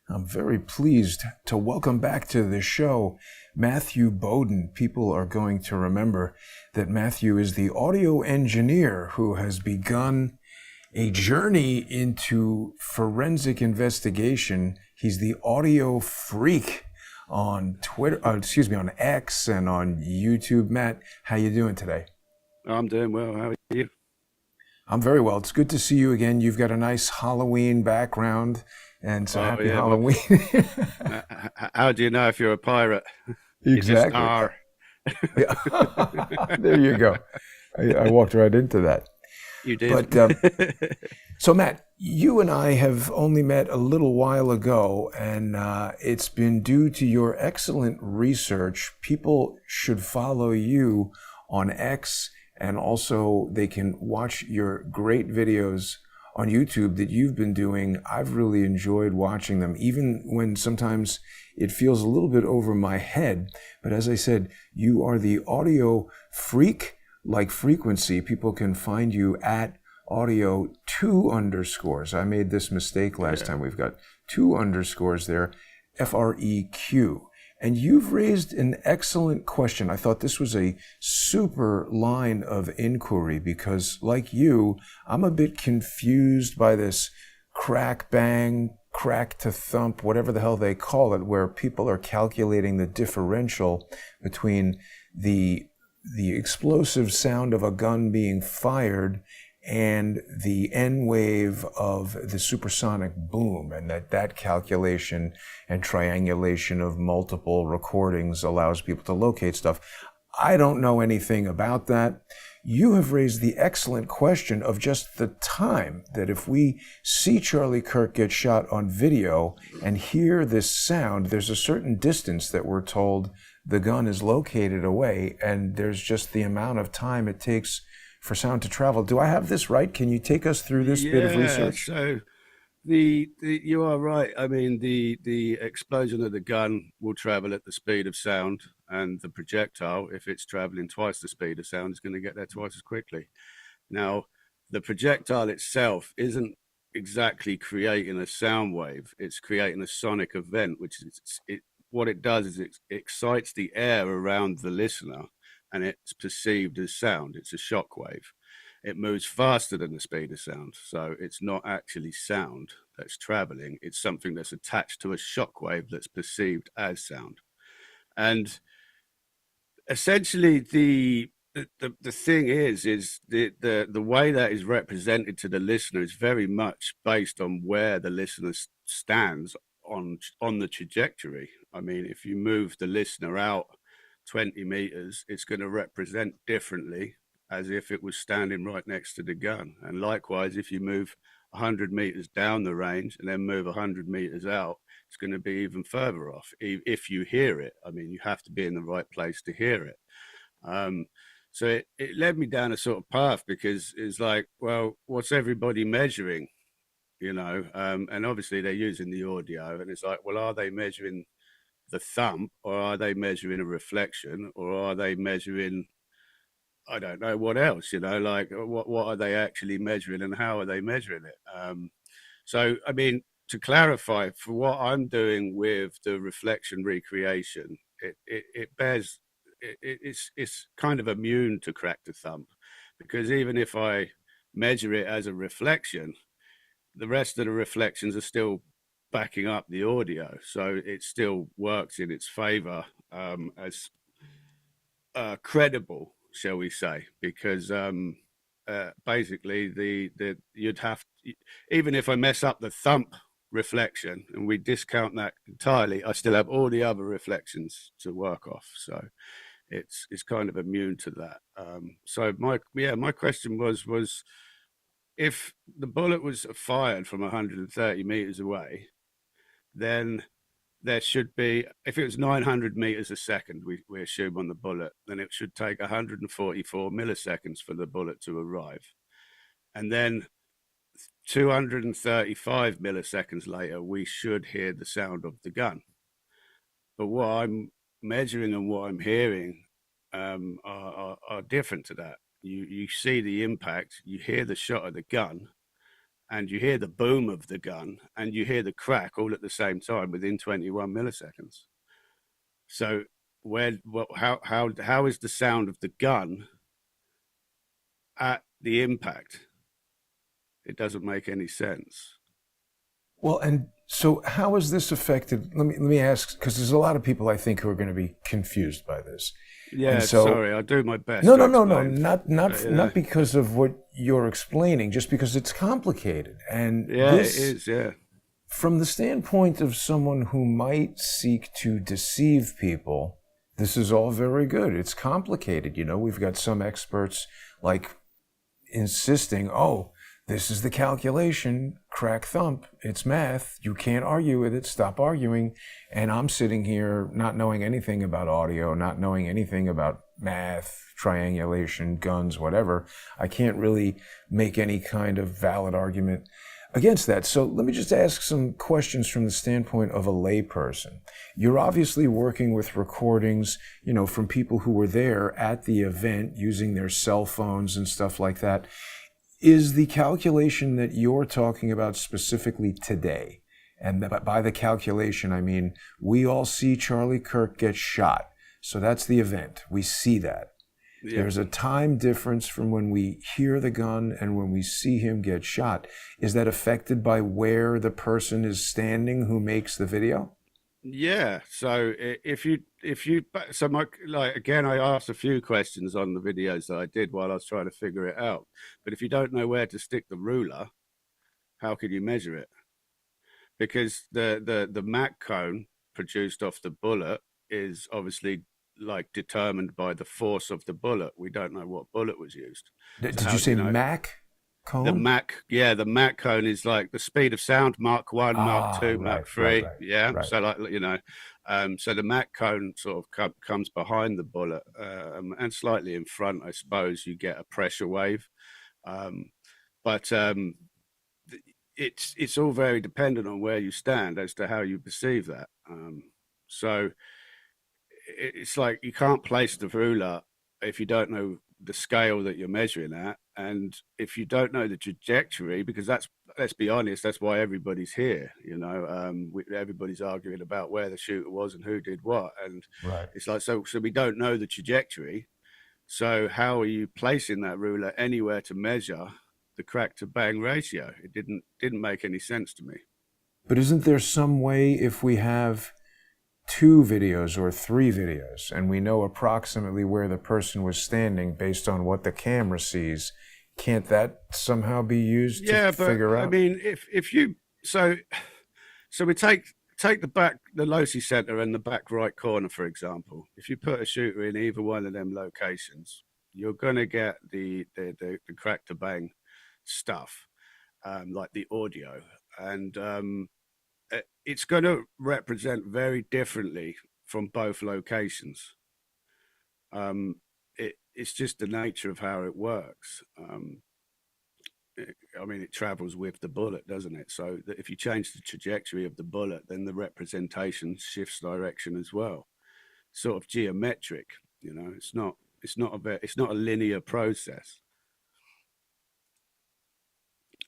I'm very pleased to welcome back to the show Matthew Bowden. People are going to remember that Matthew is the audio engineer who has begun a journey into forensic investigation. He's the audio freak on on X and on YouTube. Matt, how you doing today? I'm doing well. How are you? I'm very well. It's good to see you again. You've got a nice Halloween background, and so Oh happy yeah. Halloween. How do you know if you're a pirate? You just Exactly. are. Yeah. There you go. I walked right into that. You did. But so, Matt, you and I have only met a little while ago, and it's been due to your excellent research. People should follow you on X, and also they can watch your great videos on YouTube that you've been doing. I've really enjoyed watching them, even when sometimes it feels a little bit over my head. But as I said, you are the audio freak like frequency. People can find you at audio 2 underscores. I made this mistake last time. We've got 2 underscores there, FREQ. And you've raised an excellent question. I thought this was a super line of inquiry because, like you, I'm a bit confused by this crack bang, crack to thump, whatever the hell they call it, where people are calculating the differential between the explosive sound of a gun being fired and the N wave of the supersonic boom, and that calculation and triangulation of multiple recordings allows people to locate stuff. I don't know anything about that. You have raised the excellent question of just the time that if we see Charlie Kirk get shot on video and hear this sound, there's a certain distance that we're told the gun is located away, and there's just the amount of time it takes for sound to travel. Do I have this right? Can you take us through this bit of Yeah. research? So the you are right. I mean, the explosion of the gun will travel at the speed of sound, and the projectile, if it's traveling twice the speed of sound, is going to get there twice as quickly. Now, the projectile itself isn't exactly creating a sound wave. It's creating a sonic event, which is what it does is it excites the air around the listener, and it's perceived as sound. It's a shock wave. It moves faster than the speed of sound, so it's not actually sound that's traveling. It's something that's attached to a shock wave that's perceived as sound. And essentially, the thing is the way that is represented to the listener is very much based on where the listener stands on the trajectory. I mean, if you move the listener out 20 meters, it's going to represent differently as if it was standing right next to the gun. And likewise, if you move 100 meters down the range and then move 100 meters out, it's going to be even further off if you hear it. I mean, you have to be in the right place to hear it. Um, so it led me down a sort of path because it's like, well, what's everybody measuring? And obviously they're using the audio, and it's like, well, are they measuring the thump, or are they measuring a reflection, or are they measuring, I don't know what else, like what are they actually measuring and how are they measuring it? So, I mean, to clarify, for what I'm doing with the reflection recreation, it bears, it's kind of immune to crack the thump, because even if I measure it as a reflection, the rest of the reflections are still backing up the audio, so it still works in its favor, as credible, shall we say, because basically the you'd have to, even if I mess up the thump reflection and we discount that entirely, I still have all the other reflections to work off. So it's kind of immune to that. So my question was if the bullet was fired from 130 meters away, then there should be, if it was 900 meters a second, we assume on the bullet, then it should take 144 milliseconds for the bullet to arrive. And then 235 milliseconds later, we should hear the sound of the gun. But what I'm measuring and what I'm hearing are different to that. You see the impact, you hear the shot of the gun, and you hear the boom of the gun and you hear the crack all at the same time within 21 milliseconds. So how is the sound of the gun at the impact? It doesn't make any sense. Well, and so how is this affected? Let me ask, because there's a lot of people I think who are going to be confused by this. Yeah, And so, sorry, I'll do my best. no, to no, no, no, explain. not because of what you're explaining, just because it's complicated. And Yeah, this, it is. Yeah, from the standpoint of someone who might seek to deceive people, this is all very good. It's complicated. We've got some experts like insisting, oh, this is the calculation, crack thump, it's math, you can't argue with it, stop arguing. And I'm sitting here not knowing anything about audio, not knowing anything about math, triangulation, guns, whatever. I can't really make any kind of valid argument against that. So let me just ask some questions from the standpoint of a layperson. You're obviously working with recordings, from people who were there at the event using their cell phones and stuff like that. Is the calculation that you're talking about specifically today, and by the calculation, I mean, we all see Charlie Kirk get shot. So that's the event. We see that. Yeah. There's a time difference from when we hear the gun and when we see him get shot. Is that affected by where the person is standing who makes the video? Yeah. So again, I asked a few questions on the videos that I did while I was trying to figure it out. But if you don't know where to stick the ruler, how could you measure it? Because the Mac cone produced off the bullet is obviously determined by the force of the bullet. We don't know what bullet was used. Did you say Mac cone? The Mac cone is like the speed of sound, Mark 1, Mark 2, Mark 3. Right. Yeah. Right. So so the Mac cone sort of comes behind the bullet and slightly in front, I suppose. You get a pressure wave. But it's all very dependent on where you stand as to how you perceive that. So it's like you can't place the ruler if you don't know the scale that you're measuring at, and if you don't know the trajectory, because let's be honest, that's why everybody's here. Everybody's arguing about where the shooter was and who did what, and right. It's like so we don't know the trajectory. So how are you placing that ruler anywhere to measure the crack to bang ratio? It didn't make any sense to me. But isn't there some way, if we have 2 videos or 3 videos and we know approximately where the person was standing based on what the camera sees, can't that somehow be used to figure out? I mean, if you so we take the loci center and the back right corner, for example. If you put a shooter in either one of them locations, you're going to get the crack to bang stuff, like the audio, and it's going to represent very differently from both locations. It's just the nature of how it works. It travels with the bullet, doesn't it? So that if you change the trajectory of the bullet, then the representation shifts direction as well. Sort of geometric, it's not a linear process.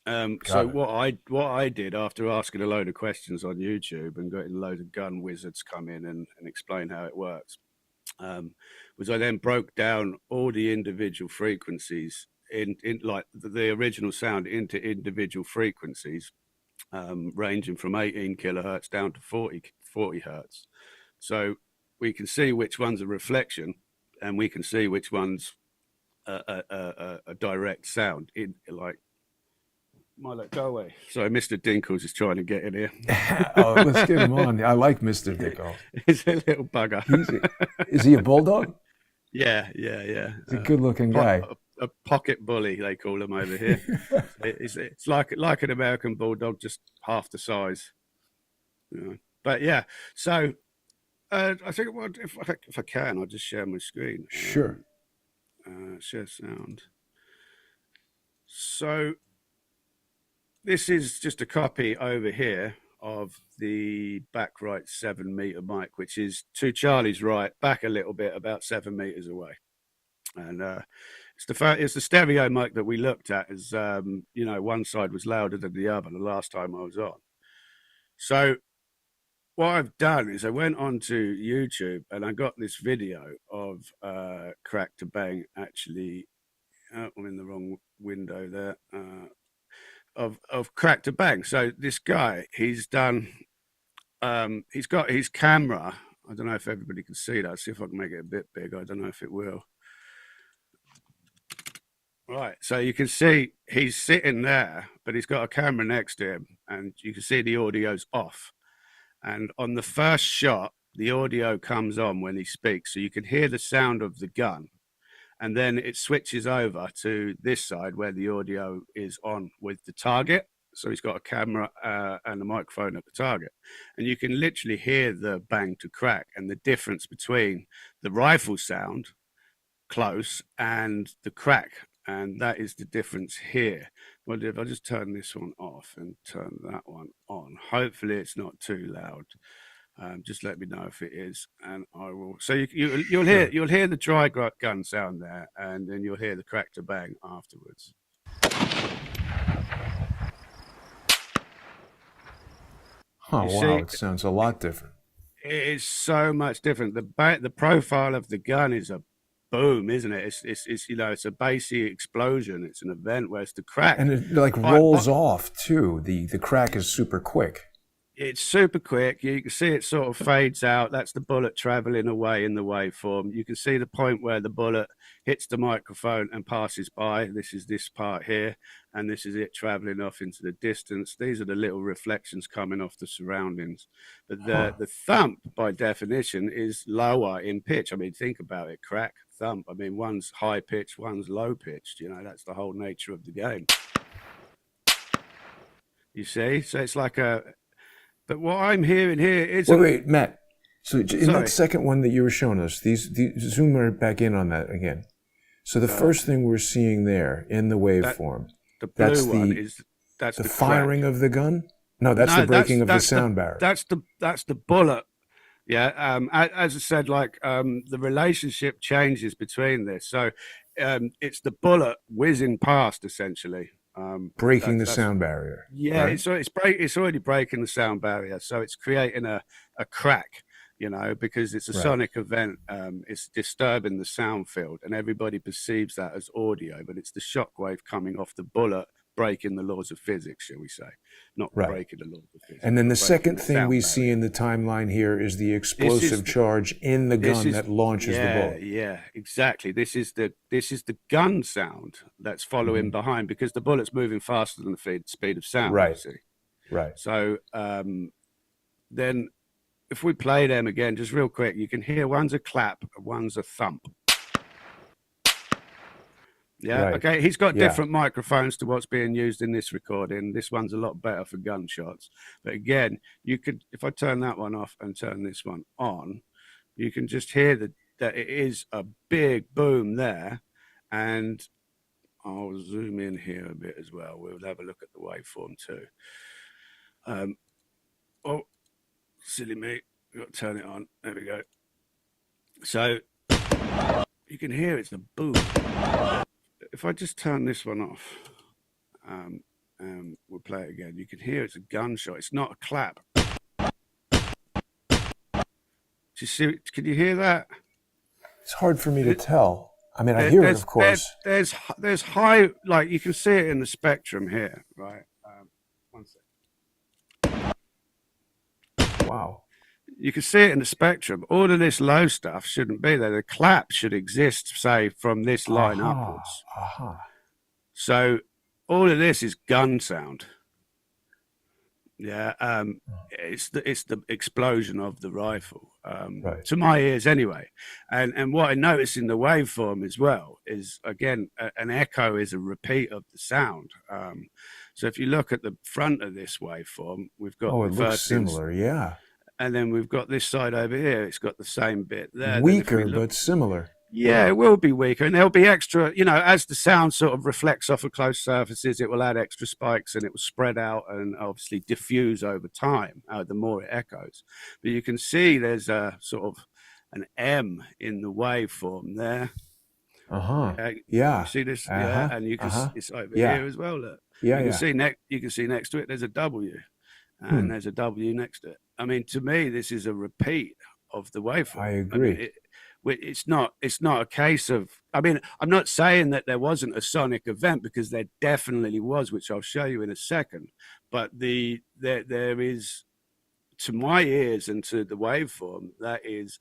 So what I did after asking a load of questions on YouTube and getting a load of gun wizards come in and explain how it works, was I then broke down all the individual frequencies in like the original sound into individual frequencies, ranging from 18 kilohertz down to 40 hertz. So we can see which one's a reflection, and we can see which one's a direct sound. Milo, go away. Sorry, Mr. Dinkles is trying to get in here. Oh, let's get him on. I like Mr. Dinkles. He's a little bugger. Is he a bulldog? Yeah. He's a good-looking guy. A pocket bully, they call him over here. It's like an American bulldog, just half the size. But yeah, so I think if I can, I'll just share my screen. Sure. Share sound. So this is just a copy over here of the back right 7 meter mic, which is to Charlie's right, back a little bit, about 7 meters away. And it's the stereo mic that we looked at. As one side was louder than the other the last time I was on. So what I've done is I went onto YouTube and I got this video of Crack to Bang actually. I'm in the wrong window there. Of Crack to Bang. So this guy, he's done. He's got his camera. I don't know if everybody can see that. See if I can make it a bit big. I don't know if it will. Right, so you can see he's sitting there, but he's got a camera next to him, and you can see the audio's off. And on the first shot, the audio comes on when he speaks, so you can hear the sound of the gun. And then it switches over to this side where the audio is on with the target. So he's got a camera and a microphone at the target. And you can literally hear the bang to crack and the difference between the rifle sound close and the crack. And that is the difference here. Well, if I just turn this one off and turn that one on, hopefully it's not too loud. Just let me know if it is, and I will. So you'll hear the dry gun sound there, and then you'll hear the crack to bang afterwards. Oh, wow, it sounds a lot different. It is so much different. The profile of the gun is a boom, isn't it? It's it's a bassy explosion. It's an event, whereas the crack, and it like rolls off too. The crack is super quick. It's super quick. You can see it sort of fades out. That's the bullet traveling away in the waveform. You can see the point where the bullet hits the microphone and passes by. This is this part here, and this is it traveling off into the distance. These are the little reflections coming off the surroundings. But the thump, by definition, is lower in pitch. I mean, think about it. Crack, thump. I mean, one's high pitched, one's low pitched. That's the whole nature of the game. You see? So it's like a... But what I'm hearing here is... Wait, Matt. So in that second one that you were showing us, these zoom right back in on that again. So the first thing we're seeing there in the waveform, that's the firing of the gun? No, that's the breaking of the sound barrier. That's the bullet. Yeah. As I said, the relationship changes between this. So it's the bullet whizzing past, essentially. Breaking the sound barrier. Yeah, right? It's already breaking the sound barrier, so it's creating a crack, because it's a sonic event. It's disturbing the sound field, and everybody perceives that as audio, but it's the shockwave coming off the bullet breaking the laws of physics, shall we say, not breaking the laws of physics. And then the second thing we see in the timeline here is the explosive charge in the gun that launches the bullet. Yeah, exactly. This is the gun sound that's following behind, because the bullet's moving faster than the speed of sound. Right. You see. Right. So then if we play them again, just real quick, you can hear one's a clap, one's a thump. Yeah. Right. Okay. He's got different microphones to what's being used in this recording. This one's a lot better for gunshots. But again, you could, if I turn that one off and turn this one on, you can just hear that it is a big boom there. And I'll zoom in here a bit as well. We'll have a look at the waveform too. Oh, silly me. We've got to turn it on. There we go. So you can hear it's a boom. If I just turn this one off, we'll play it again. You can hear it's a gunshot. It's not a clap. Do you see? Can you hear that? It's hard for me to tell. I mean, I hear it, of course. There's high, like you can see it in the spectrum here, right? One second. Wow. You can see it in the spectrum. All of this low stuff shouldn't be there. The clap should exist, say, from this line upwards. So all of this is gun sound. Yeah, it's the explosion of the rifle, to my ears anyway. And what I notice in the waveform as well is, again, an echo is a repeat of the sound. So if you look at the front of this waveform, we've got it looks similar, yeah. And then we've got this side over here. It's got the same bit there. Weaker, but similar. Yeah, it will be weaker. And there'll be extra, as the sound sort of reflects off of close surfaces, it will add extra spikes and it will spread out and obviously diffuse over time, the more it echoes. But you can see there's a sort of an M in the waveform there. Uh-huh. You Yeah. see this, Uh-huh. and you can Uh-huh. it's over Yeah. here as well. Look, Yeah, you can yeah. see you can see next to it. There's a W, and Hmm. there's a W next to it. I mean, to me, this is a repeat of the I waveform. I mean, agree. it's not a case of. I mean, I'm not saying that there wasn't a sonic event, because there definitely was, which I'll show you in a second. But there is, to my ears and to the waveform, that is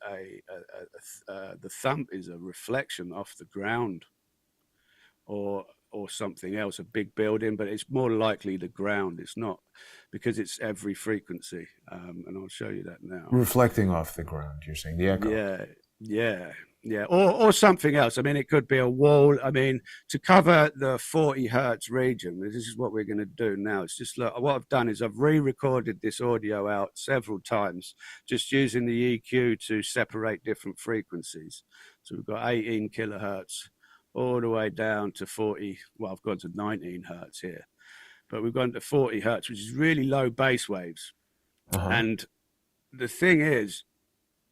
the thump is a reflection off the ground, or something else, a big building, but it's more likely the ground. It's not, because it's every frequency, and I'll show you that now. Reflecting off the ground, you're saying, the echo. Yeah, yeah, yeah, or something else. I mean, it could be a wall. I mean, to cover the 40 hertz region, this is what we're going to do now. It's just, look, what I've done is I've re-recorded this audio out several times, just using the EQ to separate different frequencies. So we've got 18 kilohertz all the way down to 40. Well, I've gone to 19 hertz here, but we've gone to 40 hertz, which is really low bass waves. Uh-huh. And the thing is,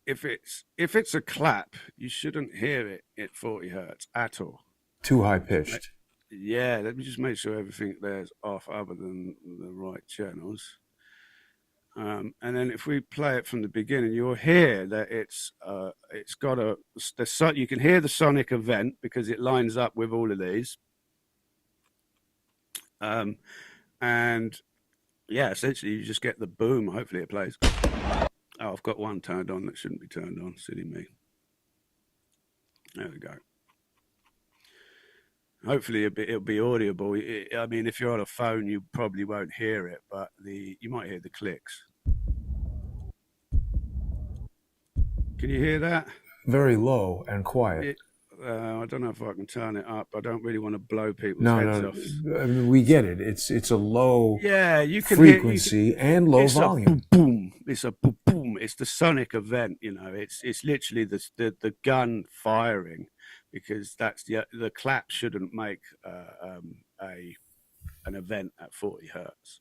if it's a clap, you shouldn't hear it at 40 hertz at all. Too high pitched. Yeah, let me just make sure everything there's off, other than the right channels. And then if we play it from the beginning, you'll hear that it's got you can hear the sonic event, because it lines up with all of these. And yeah, essentially you just get the boom. Hopefully it plays. Oh, I've got one turned on that shouldn't be turned on. Silly me. There we go. Hopefully it'll be audible. I mean, if you're on a phone, you probably won't hear it, but you might hear the clicks. Can you hear that? Very low and quiet. I don't know if I can turn it up. I don't really want to blow people's heads off. I mean, we get it. It's a low you can frequency and low volume. A boom. It's a boom, boom. It's the sonic event. You know, it's literally the gun firing, because that's the clap shouldn't make an event at 40 hertz.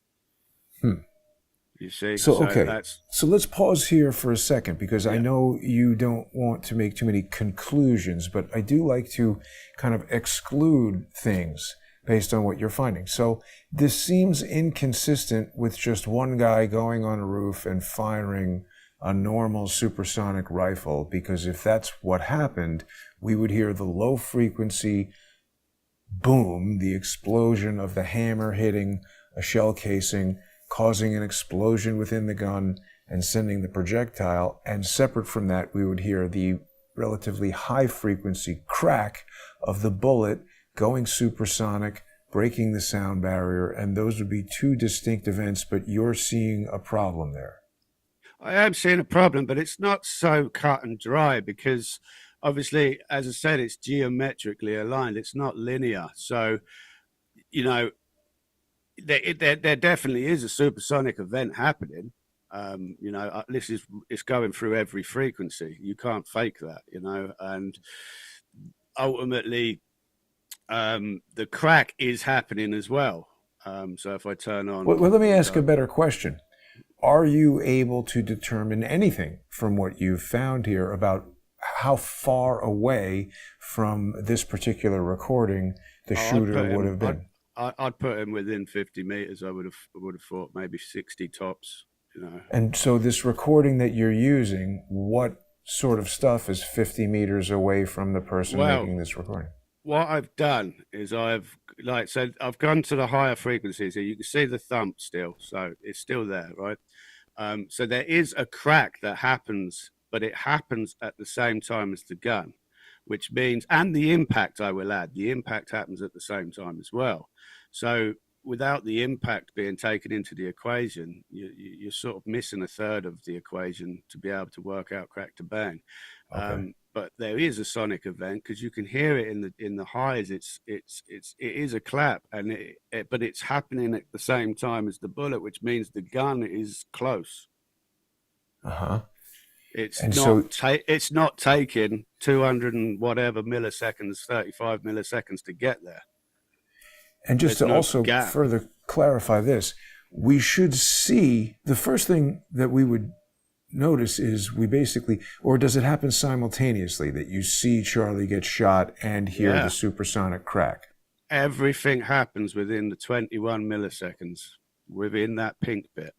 You see? So okay. So let's pause here for a second, because I know you don't want to make too many conclusions, but I do like to kind of exclude things based on what you're finding. So this seems inconsistent with just one guy going on a roof and firing a normal supersonic rifle, because if that's what happened, we would hear the low frequency boom, the explosion of the hammer hitting a shell casing, causing an explosion within the gun and sending the projectile. And separate from that, we would hear the relatively high frequency crack of the bullet going supersonic, breaking the sound barrier. And those would be two distinct events, but you're seeing a problem there. I am seeing a problem, but it's not so cut and dry, because obviously, as I said, it's geometrically aligned. It's not linear. So, you know, there definitely is a supersonic event happening. You know, it's going through every frequency. You can't fake that, you know, and ultimately the crack is happening as well. So if I turn on... Well, let me ask a better question. Are you able to determine anything from what you've found here about how far away from this particular recording the shooter would have been? I'd put him within 50 meters. I would have thought maybe 60 tops, you know. And so this recording that you're using, what sort of stuff is 50 meters away from the person making this recording? What I've done is I've gone to the higher frequencies here. You can see the thump still, so it's still there, right? So there is a crack that happens, but it happens at the same time as the gun, which means, and the impact, I will add, the impact happens at the same time as well. So without the impact being taken into the equation, you're sort of missing a third of the equation to be able to work out crack to bang. Okay. But there is a sonic event, because you can hear it in the highs. It is a clap, and but it's happening at the same time as the bullet, which means the gun is close. It's not taking 200 and whatever milliseconds, 35 milliseconds to get there. And just to also further clarify this, we should see, the first thing that we would notice is we basically, or does it happen simultaneously that you see Charlie get shot and hear the supersonic crack? Everything happens within the 21 milliseconds within that pink bit.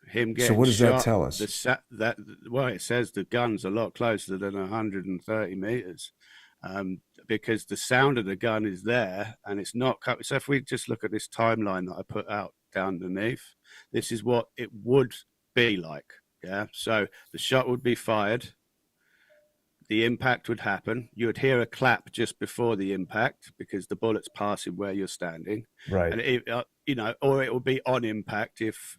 Him getting so what does shot, that tell us? It says the gun's a lot closer than 130 meters, because the sound of the gun is there and it's not. So if we just look at this timeline that I put out down underneath, this is what it would be like. Yeah. So the shot would be fired. The impact would happen. You would hear a clap just before the impact because the bullet's passing where you're standing. Right. And or it will be on impact if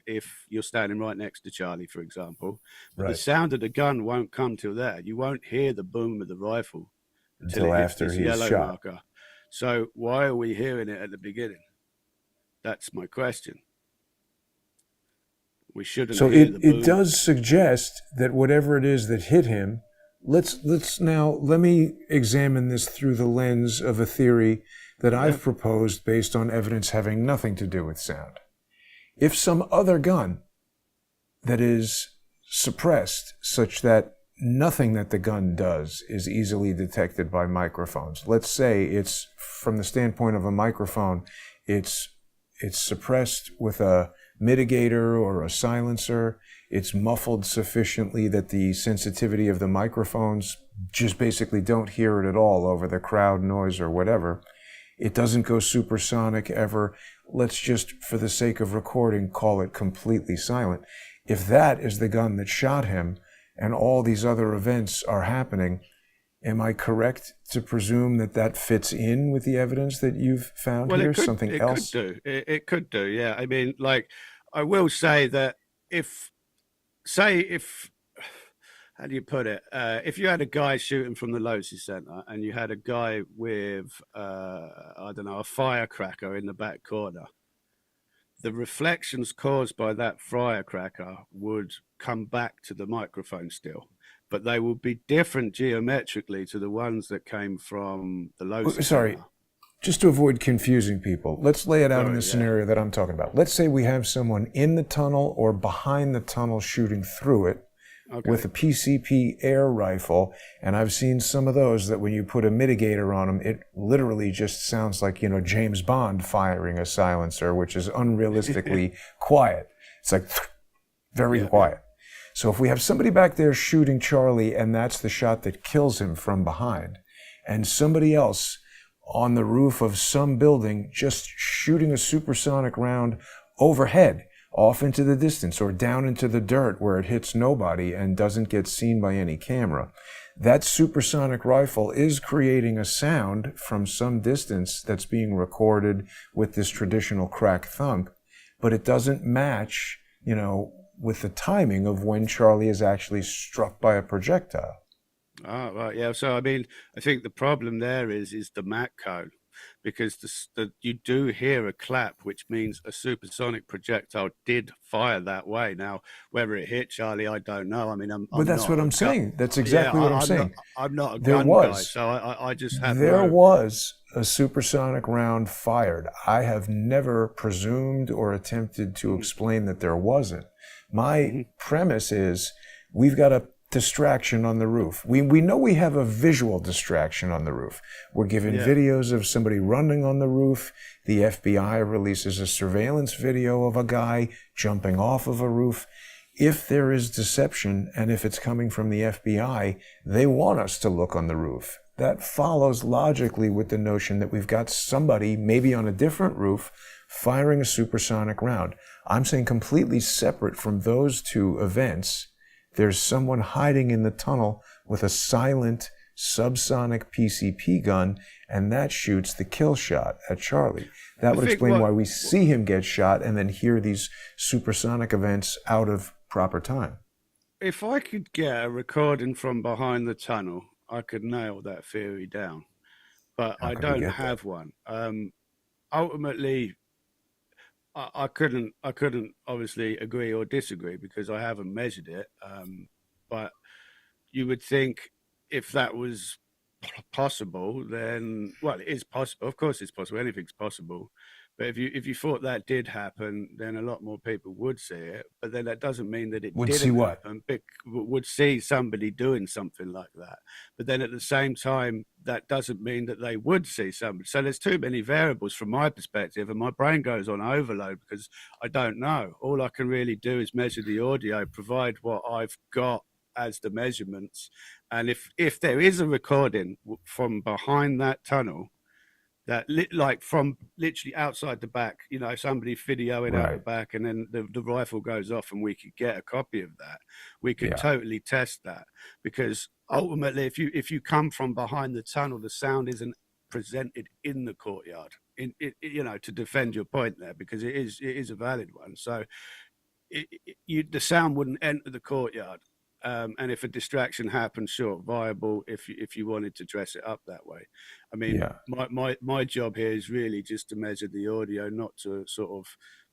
you're standing right next to Charlie, for example. But the sound of the gun won't come till there. You won't hear the boom of the rifle until it hits after this he's yellow shot. marker. So why are we hearing it at the beginning? That's my question. We shouldn't. So it does suggest that whatever it is that hit him. Let me examine this through the lens of a theory that I've proposed based on evidence having nothing to do with sound. If some other gun that is suppressed such that nothing that the gun does is easily detected by microphones, let's say it's from the standpoint of a microphone, it's suppressed with a mitigator or a silencer, it's muffled sufficiently that the sensitivity of the microphones just basically don't hear it at all over the crowd noise or whatever. It doesn't go supersonic ever. Let's just, for the sake of recording, call it completely silent. If that is the gun that shot him and all these other events are happening, am I correct to presume that that fits in with the evidence that you've found here? Something else? It could do, yeah. I mean, like, I will say that if how do you put it? If you had a guy shooting from the Losi Center and you had a guy with, I don't know, a firecracker in the back corner, the reflections caused by that firecracker would come back to the microphone still, but they will be different geometrically to the ones that came from the Losi Center. Just to avoid confusing people, let's lay it out in the scenario that I'm talking about. Let's say we have someone in the tunnel or behind the tunnel shooting through it with a PCP air rifle, and I've seen some of those that when you put a mitigator on them, it literally just sounds like, James Bond firing a silencer, which is unrealistically quiet. It's like very quiet. So if we have somebody back there shooting Charlie and that's the shot that kills him from behind, and somebody else on the roof of some building just shooting a supersonic round overhead, off into the distance or down into the dirt where it hits nobody and doesn't get seen by any camera. That supersonic rifle is creating a sound from some distance that's being recorded with this traditional crack thump, but it doesn't match, with the timing of when Charlie is actually struck by a projectile. Oh, right, yeah. So, I mean, I think the problem there is the Mach code, because you do hear a clap, which means a supersonic projectile did fire that way. Now, whether it hit Charlie, I don't know. I mean, that's what I'm saying. That's exactly what I'm saying. I'm not a gun guy, so I just have. There was a supersonic round fired. I have never presumed or attempted to explain that there wasn't. My premise is we've got a distraction on the roof. We know we have a visual distraction on the roof. We're given videos of somebody running on the roof. The FBI releases a surveillance video of a guy jumping off of a roof. If there is deception and if it's coming from the FBI, they want us to look on the roof. That follows logically with the notion that we've got somebody, maybe on a different roof, firing a supersonic round. I'm saying completely separate from those two events, there's someone hiding in the tunnel with a silent subsonic PCP gun, and that shoots the kill shot at Charlie. That would explain why we see him get shot and then hear these supersonic events out of proper time. If I could get a recording from behind the tunnel, I could nail that theory down. But I don't have one. Ultimately, I couldn't obviously agree or disagree because I haven't measured it. But you would think if that was possible, then, well, it is possible. Of course it's possible. Anything's possible. But if you thought that did happen, then a lot more people would see it. But then that doesn't mean that it Would see didn't what? happen. Would see somebody doing something like that. But then at the same time, that doesn't mean that they would see somebody. So there's too many variables from my perspective, and my brain goes on overload because I don't know. All I can really do is measure the audio, provide what I've got as the measurements, and if there is a recording from behind that tunnel, that like from literally outside the back, somebody videoing out the back, and then the rifle goes off and we could get a copy of that, we could totally test that, because ultimately if you come from behind the tunnel, the sound isn't presented in the courtyard to defend your point there, because it is a valid one. So the sound wouldn't enter the courtyard. And if a distraction happens, sure, viable if you wanted to dress it up that way. I mean, my job here is really just to measure the audio, not to sort of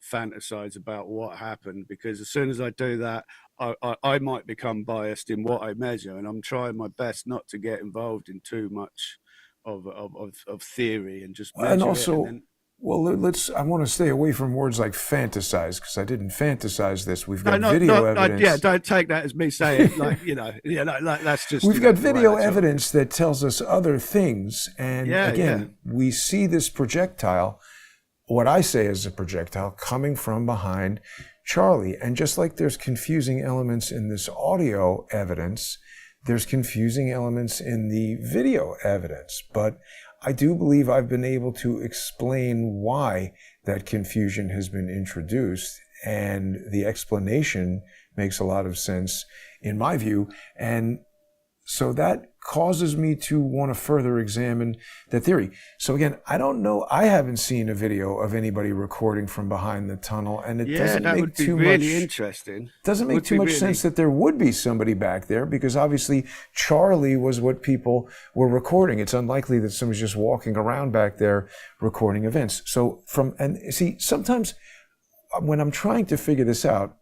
fantasize about what happened, because as soon as I do that, I might become biased in what I measure, and I'm trying my best not to get involved in too much of theory and just measure and also, it. And then, well, I want to stay away from words like fantasize, because I didn't fantasize this. We've got video evidence. Don't take that as me saying like like that's just. We've got video evidence that tells us other things, and again, we see this projectile, what I say is a projectile, coming from behind Charlie. And just like there's confusing elements in this audio evidence, there's confusing elements in the video evidence, but I do believe I've been able to explain why that confusion has been introduced, and the explanation makes a lot of sense in my view. And so that causes me to want to further examine the theory. So again, I don't know. I haven't seen a video of anybody recording from behind the tunnel, and it doesn't make too much. Really interesting. Doesn't make too much sense that there would be somebody back there, because obviously Charlie was what people were recording. It's unlikely that somebody's just walking around back there recording events. So sometimes when I'm trying to figure this out,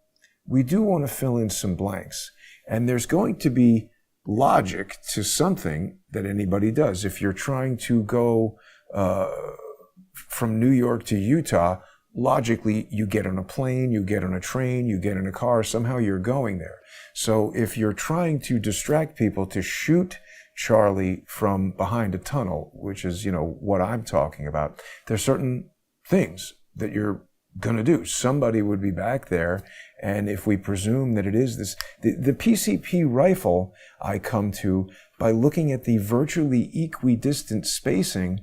we do want to fill in some blanks, and there's going to be logic to something that anybody does. If you're trying to go from New York to Utah, logically you get on a plane, you get on a train, you get in a car, somehow you're going there. So if you're trying to distract people to shoot Charlie from behind a tunnel, which is, what I'm talking about, there's certain things that you're going to do. Somebody would be back there, and if we presume that it is this, the PCP rifle I come to by looking at the virtually equidistant spacing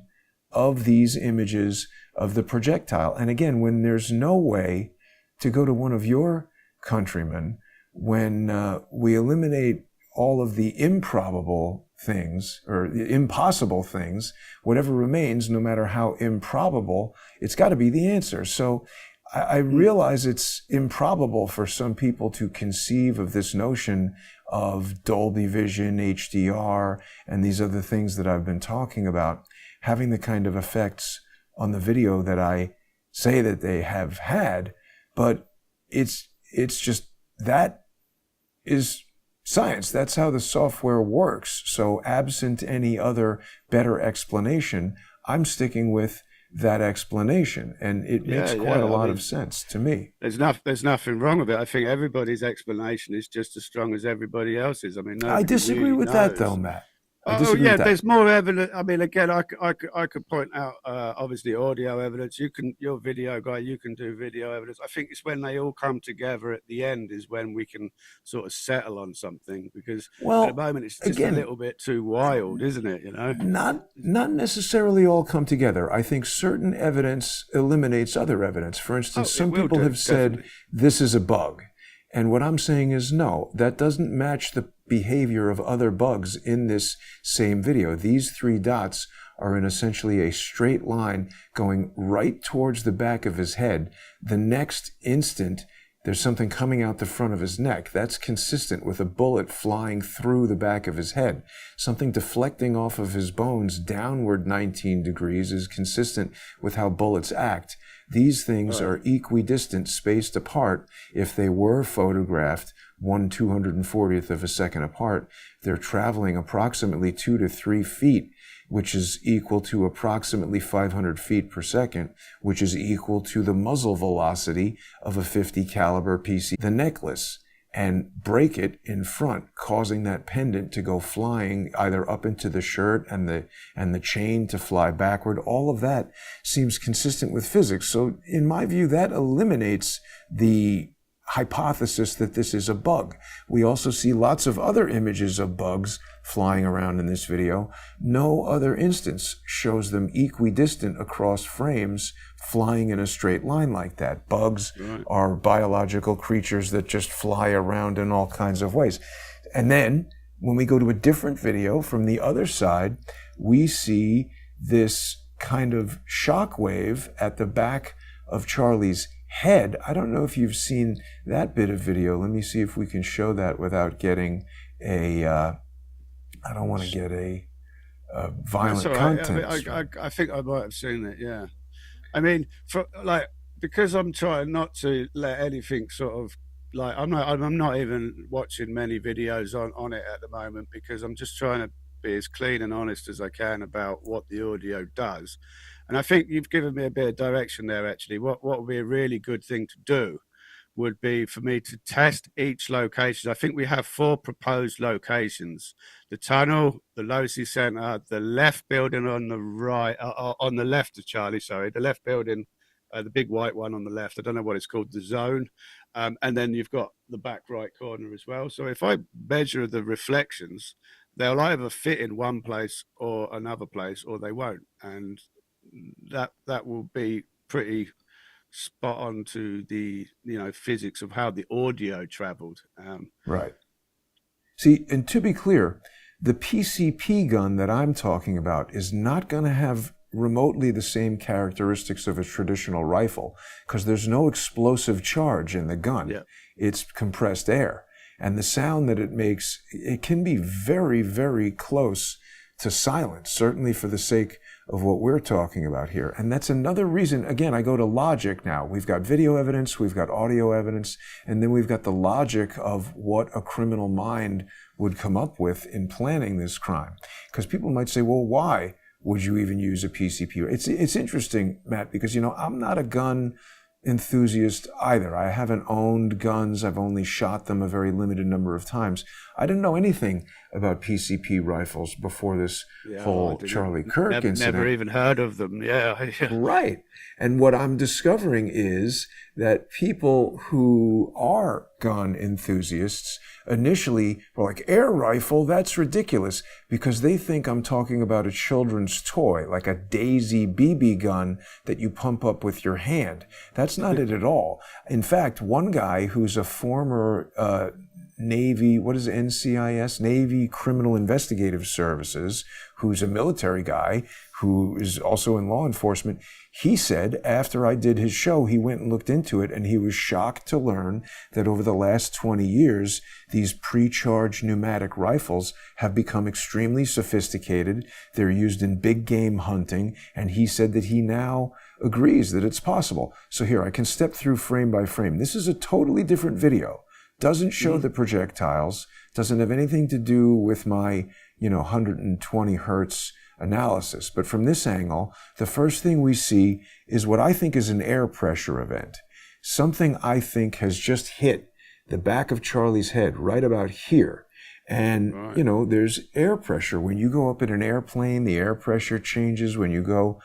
of these images of the projectile. And again, when there's no way to go to one of your countrymen, when we eliminate all of the improbable things or the impossible things, whatever remains, no matter how improbable, it's got to be the answer. So I realize it's improbable for some people to conceive of this notion of Dolby Vision, HDR, and these other things that I've been talking about having the kind of effects on the video that I say that they have had. But it's just, that is science. That's how the software works. So absent any other better explanation, I'm sticking with that explanation, and it makes quite a lot of sense to me. There's nothing wrong with it. I think everybody's explanation is just as strong as everybody else's. I mean, I disagree with that, though, Matt. There's more evidence. I mean, again, I could point out obviously audio evidence. You're a video guy, you can do video evidence. I think it's when they all come together at the end is when we can sort of settle on something, because at the moment it's just a little bit too wild, isn't it? Not necessarily all come together. I think certain evidence eliminates other evidence. For instance, some people have said this is a bug. And what I'm saying is, no, that doesn't match the behavior of other bugs in this same video. These 3 dots are in essentially a straight line going right towards the back of his head. The next instant, there's something coming out the front of his neck. That's consistent with a bullet flying through the back of his head. Something deflecting off of his bones downward 19 degrees is consistent with how bullets act. These things are equidistant, spaced apart. If they were photographed 1/240th of a second apart, they're traveling approximately 2 to 3 feet, which is equal to approximately 500 feet per second, which is equal to the muzzle velocity of a 50 caliber PC. The necklace, and break it in front, causing that pendant to go flying either up into the shirt and the chain to fly backward. All of that seems consistent with physics. So in my view, that eliminates the hypothesis that this is a bug. We also see lots of other images of bugs flying around in this video. No other instance shows them equidistant across frames, flying in a straight line like that. Bugs are biological creatures that just fly around in all kinds of ways. And then when we go to a different video from the other side, we see this kind of shock wave at the back of Charlie's head. I don't know if you've seen that bit of video. Let me see if we can show that without getting a, I don't want to get a violent content. I think I might have seen it, yeah. I mean, because I'm trying not to let anything sort of, I'm not even watching many videos on it at the moment, because I'm just trying to be as clean and honest as I can about what the audio does. And I think you've given me a bit of direction there, actually. What would be a really good thing to do would be for me to test each location. I think we have 4 proposed locations: the tunnel, the Losi Center, the left building on the right, on the left of Charlie, sorry, the left building, the big white one on the left. I don't know what it's called, the zone. And then you've got the back right corner as well. So if I measure the reflections, they'll either fit in one place or another place, or they won't. And that will be pretty spot on to the physics of how the audio traveled. Right. See, and to be clear, the PCP gun that I'm talking about is not going to have remotely the same characteristics of a traditional rifle, because there's no explosive charge in the gun. Yeah. It's compressed air. And the sound that it makes, it can be very, very close to silence, certainly for the sake of what we're talking about here. And that's another reason, again, I go to logic now. We've got video evidence, we've got audio evidence, and then we've got the logic of what a criminal mind would come up with in planning this crime. Because people might say, well, why would you even use a PCP? It's interesting, Matt, because, I'm not a gun enthusiast either. I haven't owned guns. I've only shot them a very limited number of times. I didn't know anything about PCP rifles before this whole Charlie Kirk incident. Never even heard of them. Yeah. Right. And what I'm discovering is that people who are gun enthusiasts initially were like, air rifle, that's ridiculous, because they think I'm talking about a children's toy, like a Daisy BB gun that you pump up with your hand. That's not it at all. In fact, one guy who's a former Navy, what is it, NCIS, Navy Criminal Investigative Services, who's a military guy who is also in law enforcement, he said after I did his show, he went and looked into it, and he was shocked to learn that over the last 20 years, these pre-charged pneumatic rifles have become extremely sophisticated. They're used in big game hunting, and he said that he now agrees that it's possible. So here, I can step through frame by frame. This is a totally different video. Doesn't show the projectiles, doesn't have anything to do with my, 120 hertz analysis. But from this angle, the first thing we see is what I think is an air pressure event. Something I think has just hit the back of Charlie's head right about here. And, there's air pressure. When you go up in an airplane, the air pressure changes. When you go,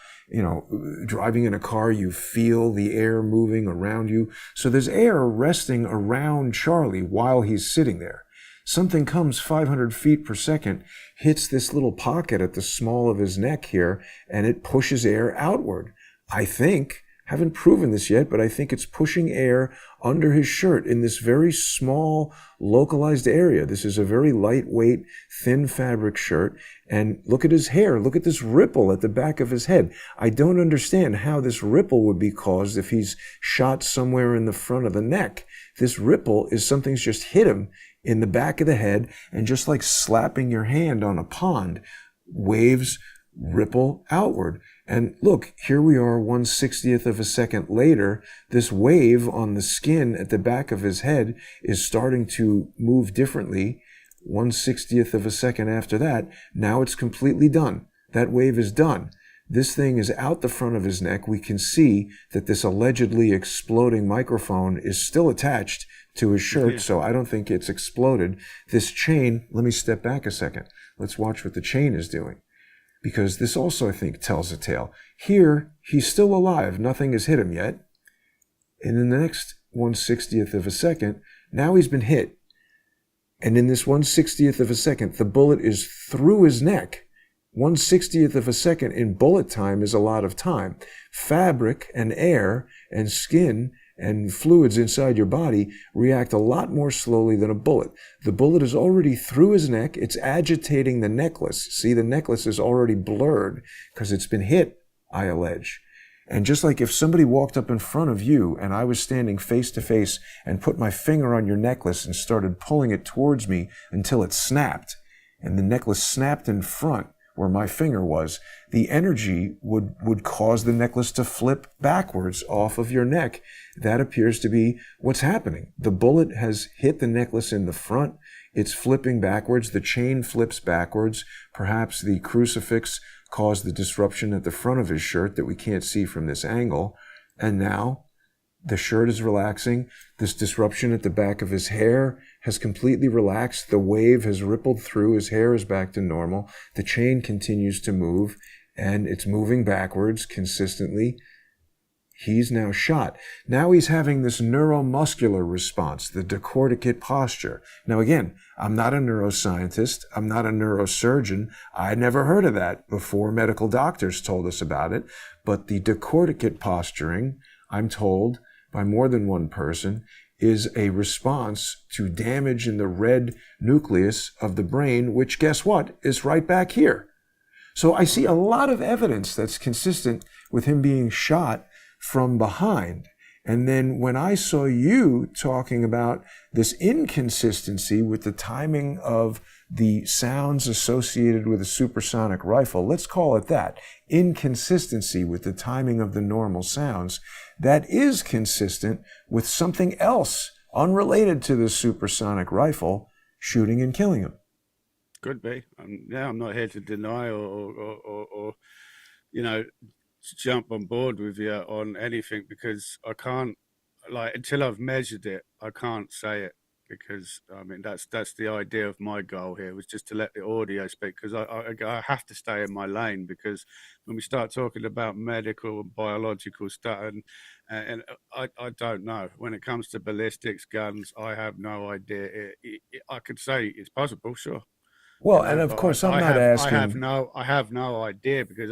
driving in a car, you feel the air moving around you. So there's air resting around Charlie while he's sitting there. Something comes 500 feet per second, hits this little pocket at the small of his neck here, and it pushes air outward. I think, haven't proven this yet, but I think it's pushing air under his shirt in this very small, localized area. This is a very lightweight, thin fabric shirt. And look at his hair. Look at this ripple at the back of his head. I don't understand how this ripple would be caused if he's shot somewhere in the front of the neck. This ripple is something's just hit him in the back of the head, and just like slapping your hand on a pond, waves ripple outward. And look, here we are 1/60th of a second later. This wave on the skin at the back of his head is starting to move differently. 1/60th of a second after that, now it's completely done. That wave is done. This thing is out the front of his neck. We can see that this allegedly exploding microphone is still attached to his shirt, so I don't think it's exploded. This chain, let me step back a second. Let's watch what the chain is doing, because this also, I think, tells a tale. Here, he's still alive. Nothing has hit him yet. And in the next 1/60th of a second, now he's been hit. And in this 1/60th of a second, the bullet is through his neck. 1/60th of a second in bullet time is a lot of time. Fabric and air and skin and fluids inside your body react a lot more slowly than a bullet. The bullet is already through his neck. It's agitating the necklace. See, the necklace is already blurred because it's been hit, I allege. And just like if somebody walked up in front of you and I was standing face to face and put my finger on your necklace and started pulling it towards me until it snapped, and the necklace snapped in front where my finger was, the energy would cause the necklace to flip backwards off of your neck. That appears to be what's happening. The bullet has hit the necklace in the front. It's flipping backwards. The chain flips backwards. Perhaps the crucifix caused the disruption at the front of his shirt that we can't see from this angle. And now the shirt is relaxing. This disruption at the back of his hair has completely relaxed. The wave has rippled through. His hair is back to normal. The chain continues to move, and it's moving backwards consistently. He's now shot. Now he's having this neuromuscular response, the decorticate posture. Now again, I'm not a neuroscientist. I'm not a neurosurgeon. I never heard of that before medical doctors told us about it. But the decorticate posturing, I'm told by more than one person, is a response to damage in the red nucleus of the brain, which, guess what, is right back here. So I see a lot of evidence that's consistent with him being shot from behind. And then when I saw you talking about this inconsistency with the timing of the sounds associated with a supersonic rifle, let's call it that, inconsistency with the timing of the normal sounds, that is consistent with something else unrelated to the supersonic rifle shooting and killing him. Could be. I'm not here to deny or you know, to jump on board with you on anything, because I can't, like, until I've measured it, I can't say it, because I mean that's the idea of my goal here, was just to let the audio speak, because I have to stay in my lane, because when we start talking about medical and biological stuff, and I don't know. When it comes to ballistics, guns, I have no idea. I could say it's possible, sure. Well, and of course, I'm not asking. I have no idea, because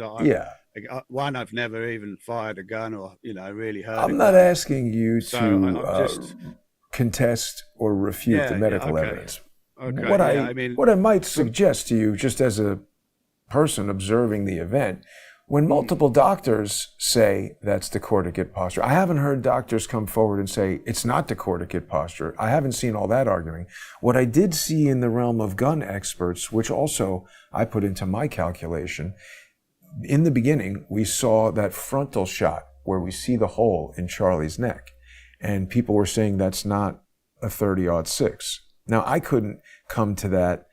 one, I've never even fired a gun or really heard. I'm not asking you to contest or refute the medical evidence. Okay. What I might suggest to you, just as a person observing the event, when multiple doctors say that's decorticate posture, I haven't heard doctors come forward and say it's not decorticate posture. I haven't seen all that arguing. What I did see in the realm of gun experts, which also I put into my calculation, in the beginning, we saw that frontal shot where we see the hole in Charlie's neck, and people were saying that's not a 30-06. Now, I couldn't come to that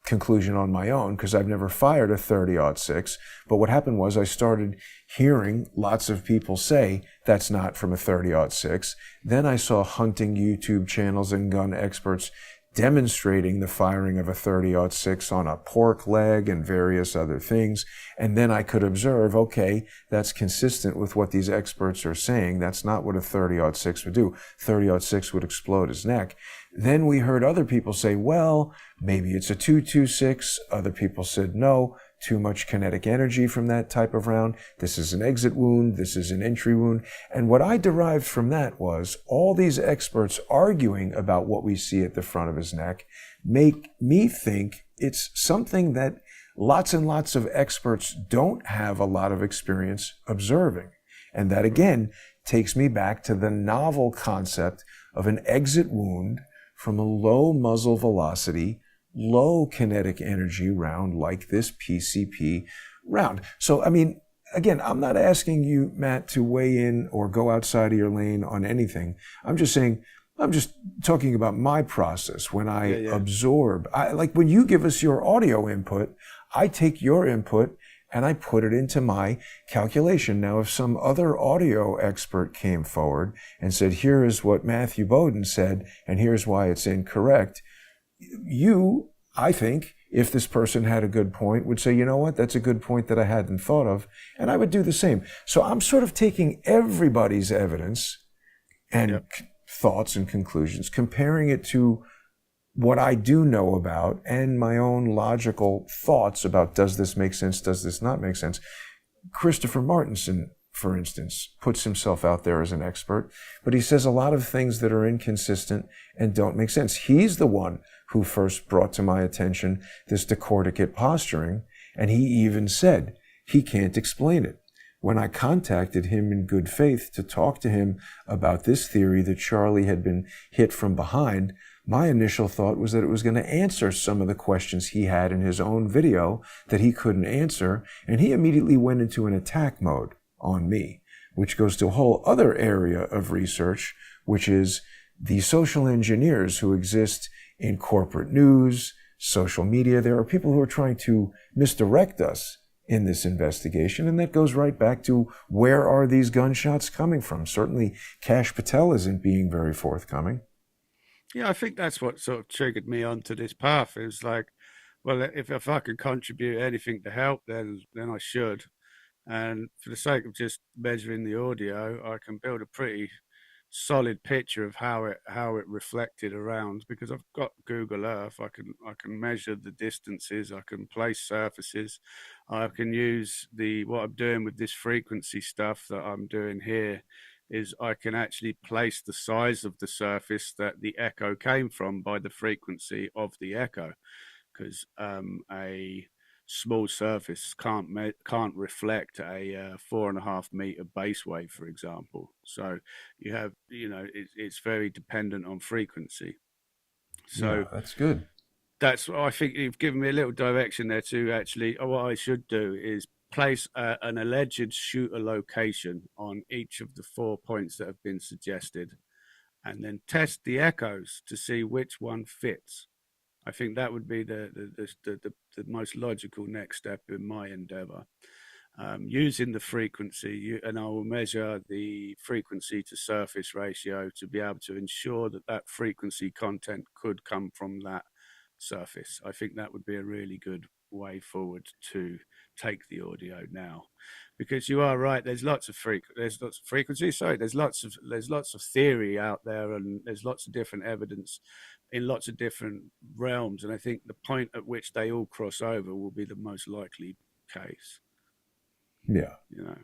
conclusion on my own, because I've never fired a 30-06. But what happened was I started hearing lots of people say that's not from a 30-06. Then I saw hunting YouTube channels and gun experts demonstrating the firing of a 30-06 on a pork leg and various other things. And then I could observe, okay, that's consistent with what these experts are saying. That's not what a 30-06 would do. 30-06 would explode his neck. Then we heard other people say, well, maybe it's a 2.26. Other people said, no, too much kinetic energy from that type of round. This is an exit wound. This is an entry wound. And what I derived from that was all these experts arguing about what we see at the front of his neck make me think it's something that lots and lots of experts don't have a lot of experience observing. And that, again, takes me back to the novel concept of an exit wound from a low muzzle velocity low kinetic energy round like this PCP round. So, I mean, again, I'm not asking you, Matt, to weigh in or go outside of your lane on anything. I'm just talking about my process when I absorb. Like when you give us your audio input, I take your input and I put it into my calculation. Now, if some other audio expert came forward and said, here is what Matthew Bowden said, and here's why it's incorrect, you, I think, if this person had a good point, would say, you know what, that's a good point that I hadn't thought of, and I would do the same. So I'm sort of taking everybody's evidence and thoughts and conclusions, comparing it to what I do know about and my own logical thoughts about, does this make sense, does this not make sense? Christopher Martenson, for instance, puts himself out there as an expert, but he says a lot of things that are inconsistent and don't make sense. He's the one who first brought to my attention this decorticate posturing, and he even said he can't explain it. When I contacted him in good faith to talk to him about this theory that Charlie had been hit from behind, my initial thought was that it was going to answer some of the questions he had in his own video that he couldn't answer, and he immediately went into an attack mode on me, which goes to a whole other area of research, which is the social engineers who exist in corporate news, social media. There are people who are trying to misdirect us in this investigation, and that goes right back to, where are these gunshots coming from? Certainly Kash Patel isn't being very forthcoming. Yeah, I think that's what sort of triggered me onto this path. It was like, well, if I could contribute anything to help, then I should. And for the sake of just measuring the audio, I can build a pretty solid picture of how it reflected around, because I've got Google Earth. I can measure the distances, I can place surfaces, I can use what I'm doing with this frequency stuff that I'm doing here is I can actually place the size of the surface that the echo came from by the frequency of the echo, because a small surface can't reflect a 4.5 meter base wave, for example. So you have, it's very dependent on frequency. So yeah, that's good. That's what I think. You've given me a little direction there to actually, what I should do is place an alleged shooter location on each of the 4 points that have been suggested, and then test the echoes to see which one fits. I think that would be the most logical next step in my endeavor. Using the frequency, and I will measure the frequency to surface ratio to be able to ensure that frequency content could come from that surface. I think that would be a really good way forward to take the audio now, because you are right. There's lots of frequency. Sorry, there's lots of theory out there, and there's lots of different evidence in lots of different realms. And I think the point at which they all cross over will be the most likely case. Yeah.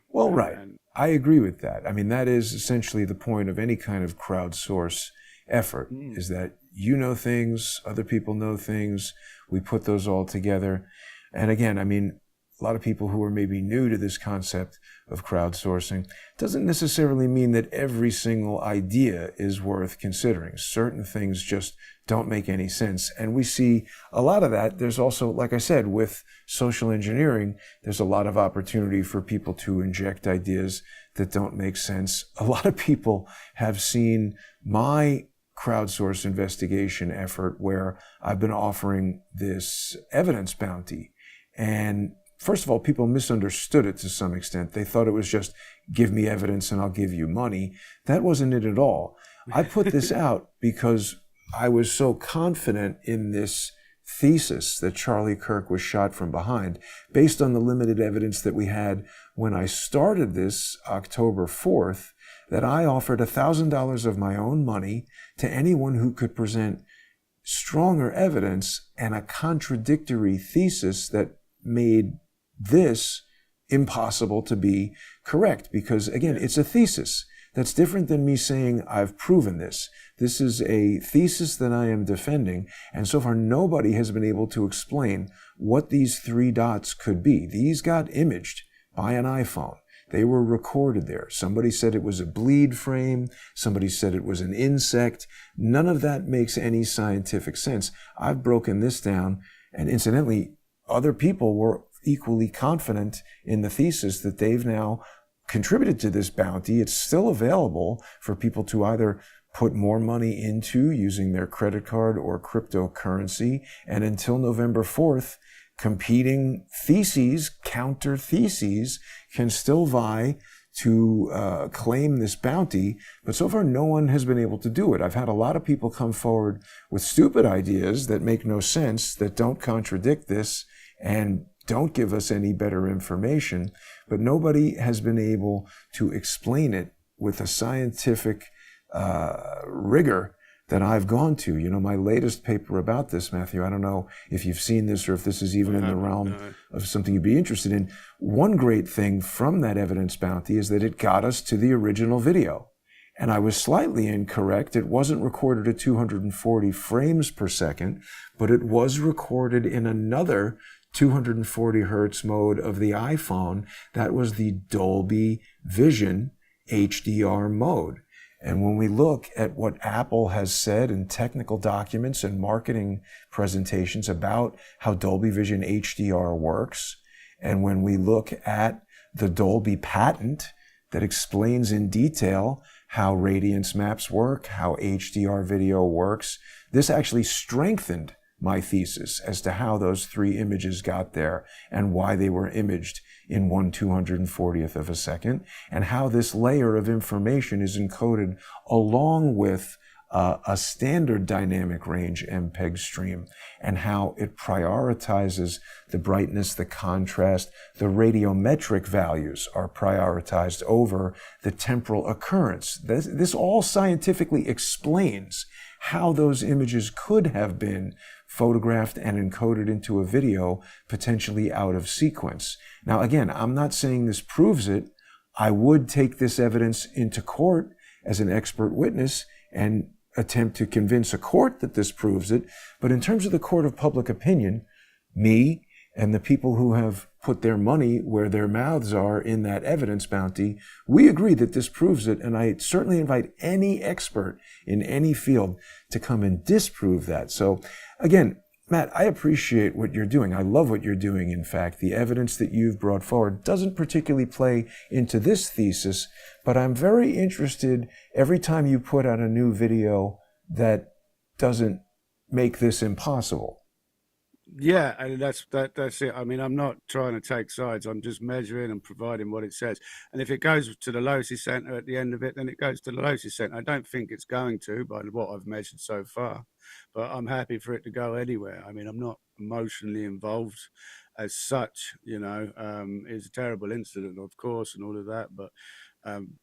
Well, right. I agree with that. I mean, that is essentially the point of any kind of crowdsource effort, is that you know things, other people know things, we put those all together. And again, I mean, a lot of people who are maybe new to this concept of crowdsourcing doesn't necessarily mean that every single idea is worth considering. Certain things just don't make any sense. And we see a lot of that. There's also, like I said, with social engineering, there's a lot of opportunity for people to inject ideas that don't make sense. A lot of people have seen my crowdsource investigation effort where I've been offering this evidence bounty. And first of all, people misunderstood it to some extent. They thought it was just, give me evidence and I'll give you money. That wasn't it at all. I put this out because I was so confident in this thesis that Charlie Kirk was shot from behind, based on the limited evidence that we had when I started this October 4th, that I offered $1,000 of my own money to anyone who could present stronger evidence and a contradictory thesis that made this impossible to be correct. Because again, it's a thesis. That's different than me saying I've proven this. This is a thesis that I am defending, and so far nobody has been able to explain what these 3 dots could be. These got imaged by an iPhone. They were recorded there. Somebody said it was a bleed frame. Somebody said it was an insect. None of that makes any scientific sense. I've broken this down, and incidentally, other people were equally confident in the thesis that they've now contributed to this bounty. It's still available for people to either put more money into using their credit card or cryptocurrency. And until November 4th, competing theses, counter theses, can still vie to claim this bounty. But so far, no one has been able to do it. I've had a lot of people come forward with stupid ideas that make no sense, that don't contradict this, and don't give us any better information. But nobody has been able to explain it with a scientific rigor that I've gone to. You know, my latest paper about this, Matthew, I don't know if you've seen this or if this is even in the realm of something you'd be interested in. One great thing from that evidence bounty is that it got us to the original video. And I was slightly incorrect. It wasn't recorded at 240 frames per second, but it was recorded in another 240 hertz mode of the iPhone. That was the Dolby Vision HDR mode. And when we look at what Apple has said in technical documents and marketing presentations about how Dolby Vision HDR works, and when we look at the Dolby patent that explains in detail how radiance maps work, how HDR video works, this actually strengthened my thesis as to how those three images got there and why they were imaged in 1/240th of a second, and how this layer of information is encoded along with a standard dynamic range MPEG stream, and how it prioritizes the brightness, the contrast, the radiometric values are prioritized over the temporal occurrence. This all scientifically explains how those images could have been photographed and encoded into a video, potentially out of sequence. Now, again, I'm not saying this proves it. I would take this evidence into court as an expert witness and attempt to convince a court that this proves it. But in terms of the court of public opinion, me and the people who have put their money where their mouths are in that evidence bounty, we agree that this proves it. And I certainly invite any expert in any field to come and disprove that. So again, Matt, I appreciate what you're doing. I love what you're doing. In fact, the evidence that you've brought forward doesn't particularly play into this thesis, but I'm very interested every time you put out a new video that doesn't make this impossible. Yeah, and that's it. I mean, I'm not trying to take sides. I'm just measuring and providing what it says. And if it goes to the Locy Center at the end of it, then it goes to the Locy Center. I don't think it's going to, by what I've measured so far, but I'm happy for it to go anywhere. I mean, I'm not emotionally involved as such. You know, it's a terrible incident, of course, and all of that, but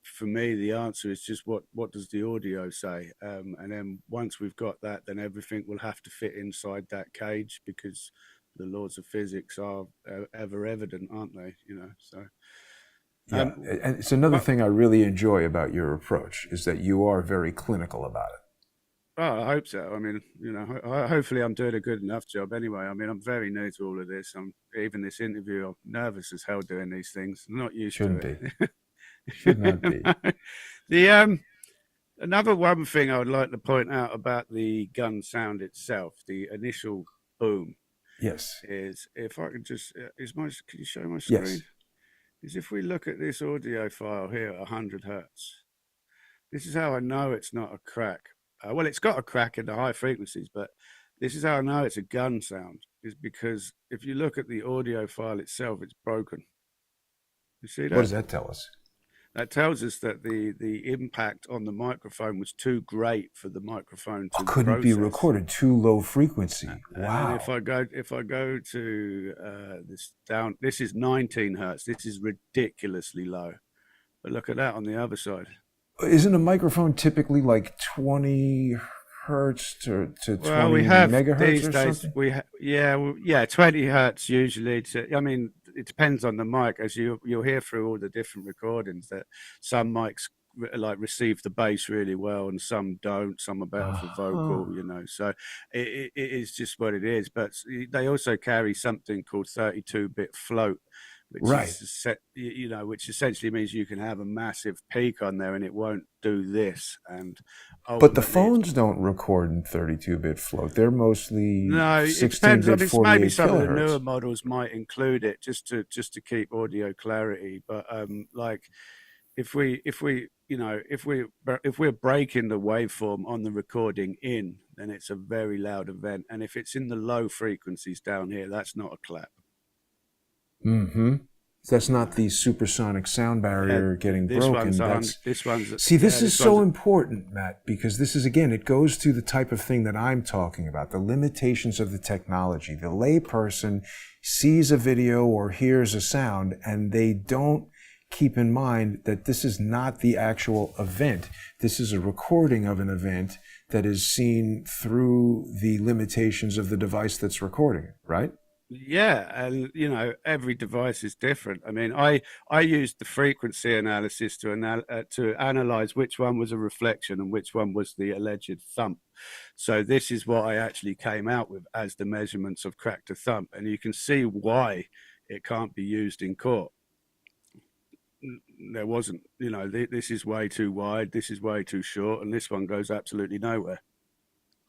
for me, the answer is just what does the audio say? And then once we've got that, then everything will have to fit inside that cage, because the laws of physics are ever evident, aren't they? You know, so. Yeah, and it's another thing I really enjoy about your approach is that you are very clinical about it. Oh, I hope so. I mean, you know, hopefully I'm doing a good enough job anyway. I mean, I'm very new to all of this. Even this interview, I'm nervous as hell doing these things. I'm not used Shouldn't to it. be. Should not be. The another one thing I would like to point out about the gun sound itself, the initial boom. Yes. Is if I can just can you show my screen? Yes. Is if we look at this audio file here at 100 hertz, this is how I know it's not a crack. Well, it's got a crack in the high frequencies, but this is how I know it's a gun sound, is because if you look at the audio file itself, it's broken. You see that? What does that tell us? That tells us that the impact on the microphone was too great for the microphone to couldn't be recorded, too low frequency. Wow. And if I go to this down, this is 19 hertz. This is ridiculously low. But look at that on the other side. Isn't a microphone typically like 20 hertz to 20 we have megahertz these or days, something? 20 hertz usually. I mean, it depends on the mic, as you'll hear through all the different recordings that some mics like receive the bass really well and some don't. Some are better for vocal, you know. So it is just what it is. But they also carry something called 32-bit float, which Right. is which essentially means you can have a massive peak on there and it won't do this. And But the ultimately, phones don't record in 32-bit float. They're mostly no, it depends. I 16-bit, mean, maybe 48 some of the newer kilohertz. models might include it just to keep audio clarity. But like if we're breaking the waveform on the recording in, then it's a very loud event. And if it's in the low frequencies down here, that's not a clap. Mm-hmm. That's You not know, the supersonic sound yeah, barrier getting this broken. one's on. That's This one's See, yeah. this is This one's so important, Matt, because this is, again, it goes to the type of thing that I'm talking about, the limitations of the technology. The layperson sees a video or hears a sound, and they don't keep in mind that this is not the actual event. This is a recording of an event that is seen through the limitations of the device that's recording it, right? Yeah, and every device is different. I mean, I used the frequency analysis to analyze which one was a reflection and which one was the alleged thump. So this is what I actually came out with as the measurements of crack to thump, and you can see why it can't be used in court. There wasn't, this is way too wide, this is way too short, and this one goes absolutely nowhere.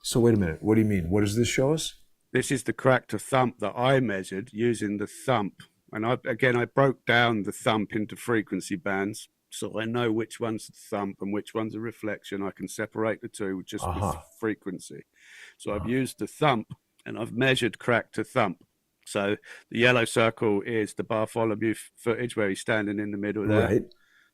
So wait a minute. What do you mean? What does this show us? This is the crack to thump that I measured using the thump. And I broke down the thump into frequency bands. So I know which one's the thump and which one's a reflection. I can separate the two just with frequency. So I've used the thump and I've measured crack to thump. So the yellow circle is the Bartholomew footage where he's standing in the middle there. Right.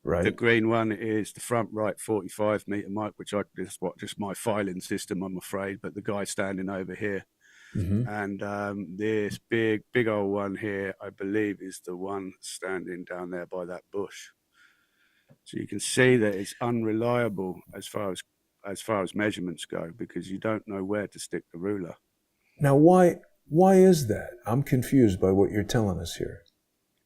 Right. The green one is the front right 45 meter mic, which is just my filing system, I'm afraid. But the guy standing over here. Mm-hmm. And this big old one here, I believe, is the one standing down there by that bush. So you can see that it's unreliable as far as measurements go, because you don't know where to stick the ruler. Now, why is that? I'm confused by what you're telling us here.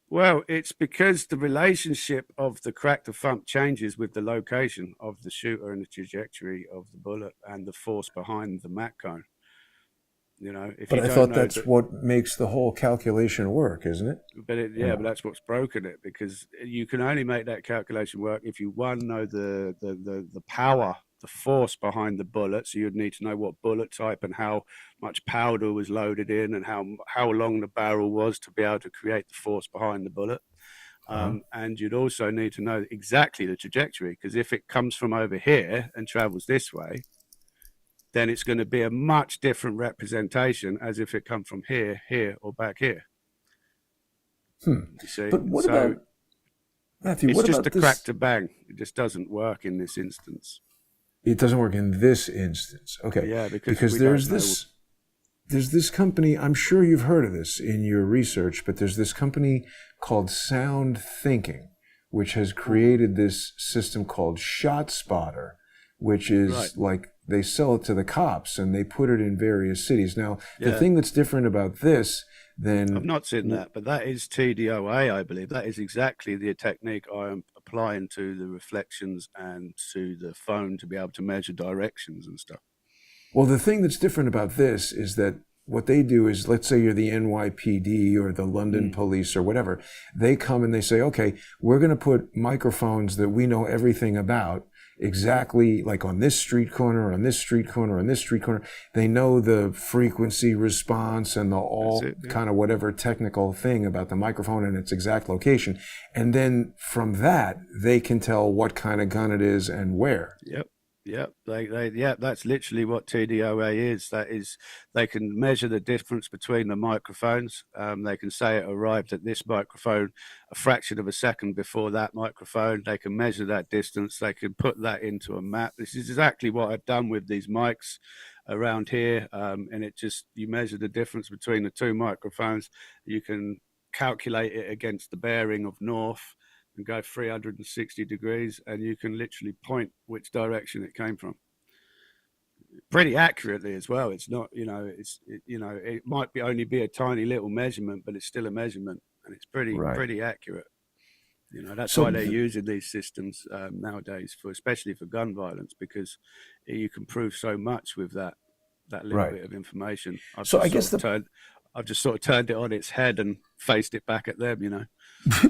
Well, it's because the relationship of the crack to thump changes with the location of the shooter and the trajectory of the bullet and the force behind the mat cone. But I thought that's what makes the whole calculation work, isn't it? But that's what's broken it, because you can only make that calculation work if you know the power, the force behind the bullet. So you'd need to know what bullet type and how much powder was loaded in and how long the barrel was to be able to create the force behind the bullet. And you'd also need to know exactly the trajectory, because if it comes from over here and travels this way, then it's going to be a much different representation as if it come from here, or back here. You see? But what about, Matthew, it's what just about a crack to bang. It just doesn't work in this instance. It doesn't work in this instance. Okay. Yeah, because there's this company, I'm sure you've heard of this in your research, but there's this company called Sound Thinking, which has created this system called ShotSpotter, which is like they sell it to the cops and they put it in various cities. Now, the thing that's different about this than... I've not seen that, but that is TDOA, I believe. That is exactly the technique I am applying to the reflections and to the phone to be able to measure directions and stuff. Well, the thing that's different about this is that what they do is, let's say you're the NYPD or the London police or whatever. They come and they say, okay, we're going to put microphones that we know everything about, exactly like on this street corner, on this street corner, on this street corner. They know the frequency response and the kind of whatever technical thing about the microphone and its exact location. And then from that, they can tell what kind of gun it is and where. Yep. That's literally what TDOA is. That is, they can measure the difference between the microphones. They can say it arrived at this microphone a fraction of a second before that microphone. They can measure that distance. They can put that into a map. This is exactly what I've done with these mics around here. And you measure the difference between the two microphones. You can calculate it against the bearing of north and go 360 degrees, and you can literally point which direction it came from pretty accurately as well. It's not, it might only be a tiny little measurement, but it's still a measurement, and it's pretty accurate. That's why they're using these systems nowadays, especially for gun violence, because you can prove so much with that little bit of information. I've just sort of turned it on its head and faced it back at them.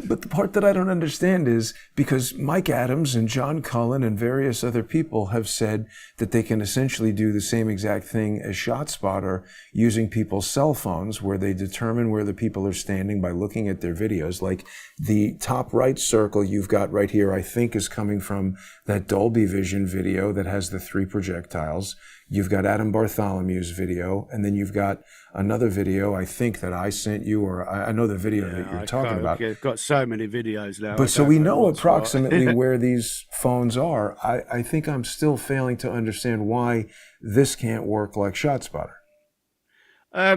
But the part that I don't understand is because Mike Adams and John Cullen and various other people have said that they can essentially do the same exact thing as ShotSpotter using people's cell phones, where they determine where the people are standing by looking at their videos. Like the top right circle you've got right here, I think is coming from that Dolby Vision video that has the 3 projectiles. You've got Adam Bartholomew's video, and then you've got another video, I think, that I sent you, or I know the video that you're talking about. I've got so many videos now. But so we know approximately where these phones are. I think I'm still failing to understand why this can't work like ShotSpotter.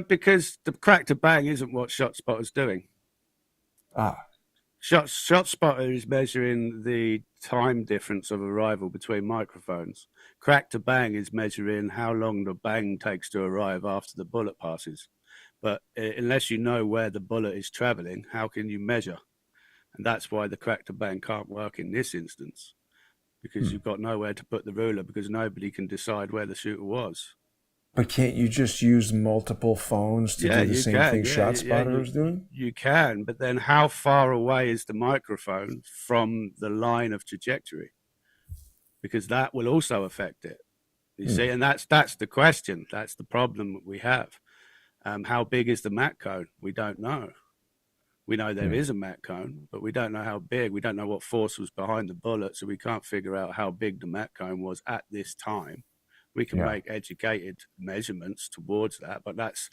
Because the crack to bang isn't what ShotSpotter's doing. ShotSpotter is measuring the time difference of arrival between microphones. Crack to bang is measuring how long the bang takes to arrive after the bullet passes. But unless you know where the bullet is traveling, how can you measure? And that's why the crack to bang can't work in this instance, because you've got nowhere to put the ruler, because nobody can decide where the shooter was. But can't you just use multiple phones to do the same thing ShotSpotter is doing? You can, but then how far away is the microphone from the line of trajectory? Because that will also affect it. You see, and that's the question. That's the problem that we have. How big is the Mac cone? We don't know. We know there is a Mac cone, but we don't know how big. We don't know what force was behind the bullet, so we can't figure out how big the Mac cone was at this time. We can make educated measurements towards that, but that's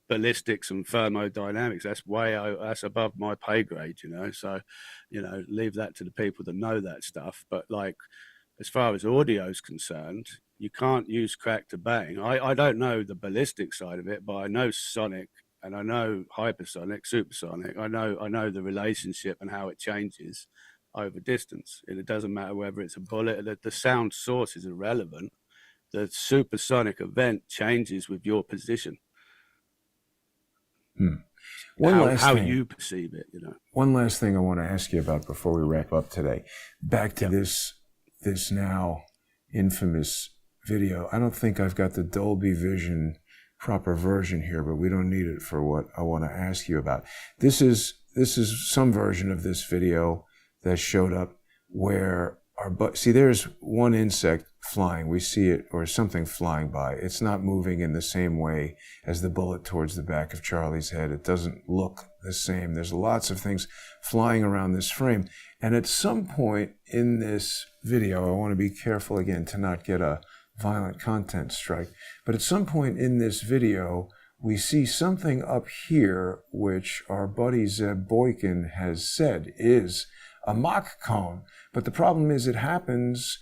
ballistics and thermodynamics. That's above my pay grade, you know. So, you know, leave that to the people that know that stuff. But like, as far as audio is concerned, you can't use crack to bang. I don't know the ballistic side of it, but I know sonic and I know hypersonic, supersonic. I know the relationship and how it changes over distance. And it doesn't matter whether it's a bullet. The sound source is irrelevant. The supersonic event changes with your position. How you perceive it, you know. One last thing I want to ask you about before we wrap up today. Back to this now infamous video. I don't think I've got the Dolby Vision proper version here, but we don't need it for what I want to ask you about. This is some version of this video that showed up where see, there's one insect flying. We see it, or something flying by. It's not moving in the same way as the bullet towards the back of Charlie's head. It doesn't look the same. There's lots of things flying around this frame. And at some point in this video, I want to be careful again to not get a violent content strike, but at some point in this video, we see something up here, which our buddy Zeb Boykin has said is a mock cone. But the problem is it happens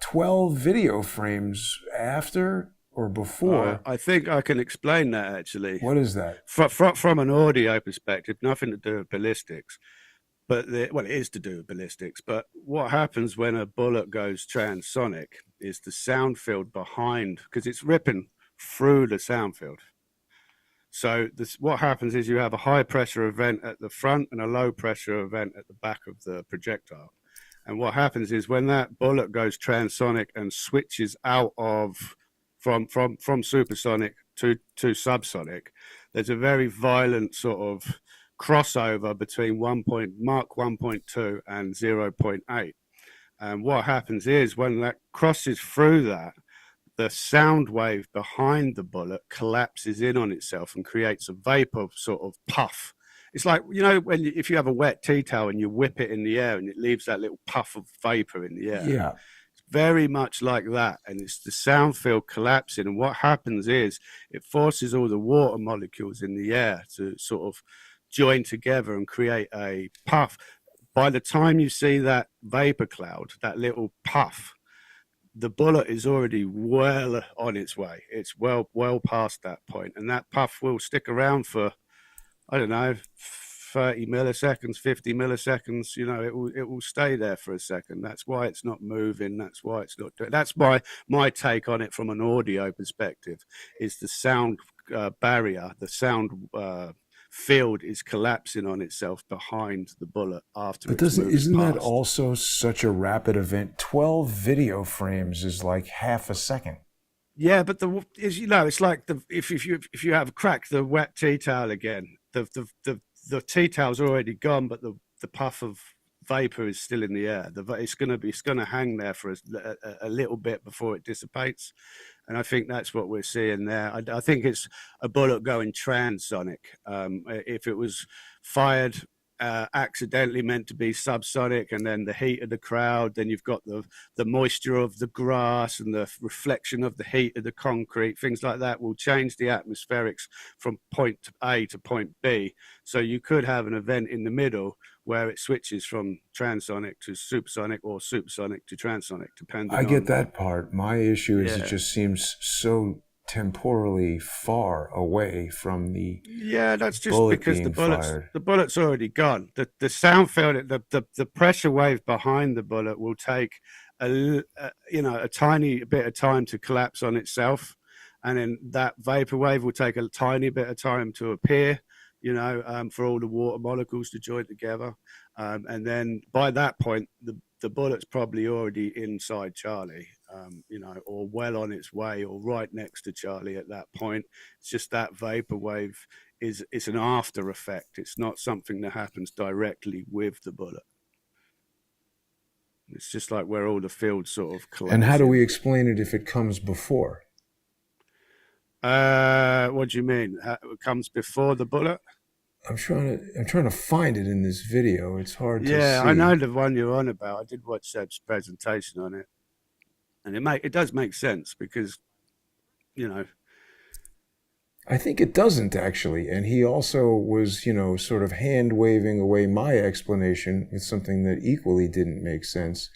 12 video frames after or before. I think I can explain that, actually. What is that? From an audio perspective, nothing to do with ballistics. But it is to do with ballistics. But what happens when a bullet goes transonic is the sound field behind, because it's ripping through the sound field. So what happens is you have a high pressure event at the front and a low pressure event at the back of the projectile. And what happens is when that bullet goes transonic and switches out of from supersonic to subsonic, there's a very violent sort of crossover between Mach 1.2 and 0.8. And what happens is when that crosses through that, the sound wave behind the bullet collapses in on itself and creates a vapor sort of puff. It's like, you know, if you have a wet tea towel and you whip it in the air and it leaves that little puff of vapor in the air. Yeah. It's very much like that. And it's the sound field collapsing. And what happens is it forces all the water molecules in the air to sort of join together and create a puff. By the time you see that vapor cloud, that little puff, the bullet is already well on its way. It's well past that point. And that puff will stick around for, I don't know, 30 milliseconds, 50 milliseconds. You know, it will stay there for a second. That's why it's not moving. That's why it's not doing. That's my take on it from an audio perspective, is the sound barrier, the sound field is collapsing on itself behind the bullet after. But isn't that also such a rapid event? 12 video frames is like half a second. Yeah, but it's like if you have cracked the wet tea towel again, the the tea towel's already gone, but the puff of vapor is still in the air. It's going to hang there for a little bit before it dissipates, and I think that's what we're seeing there. I think it's a bullet going transonic. If it was fired accidentally meant to be subsonic, and then the heat of the crowd, then you've got the moisture of the grass and the reflection of the heat of the concrete, things like that will change the atmospherics from point A to point B. So you could have an event in the middle where it switches from transonic to supersonic or supersonic to transonic, depending I get that part. My issue is Yeah. it just seems so temporally far away from the that's just bullet because being fired. the bullet's already gone. The sound field, the pressure wave behind the bullet will take a tiny bit of time to collapse on itself, and then that vapor wave will take a tiny bit of time to appear, for all the water molecules to join together, and then by that point the bullet's probably already inside Charlie, or well on its way, or right next to Charlie at that point. It's just that vapor wave is an after effect. It's not something that happens directly with the bullet. It's just like where all the fields sort of collapse. And how do we explain it if it comes before? What do you mean? It comes before the bullet? I'm trying to find it in this video. It's hard to see. Yeah, I know the one you're on about. I did watch Seb's presentation on it, and it does make sense because, I think it doesn't actually. And he also was, sort of hand waving away my explanation with something that equally didn't make sense,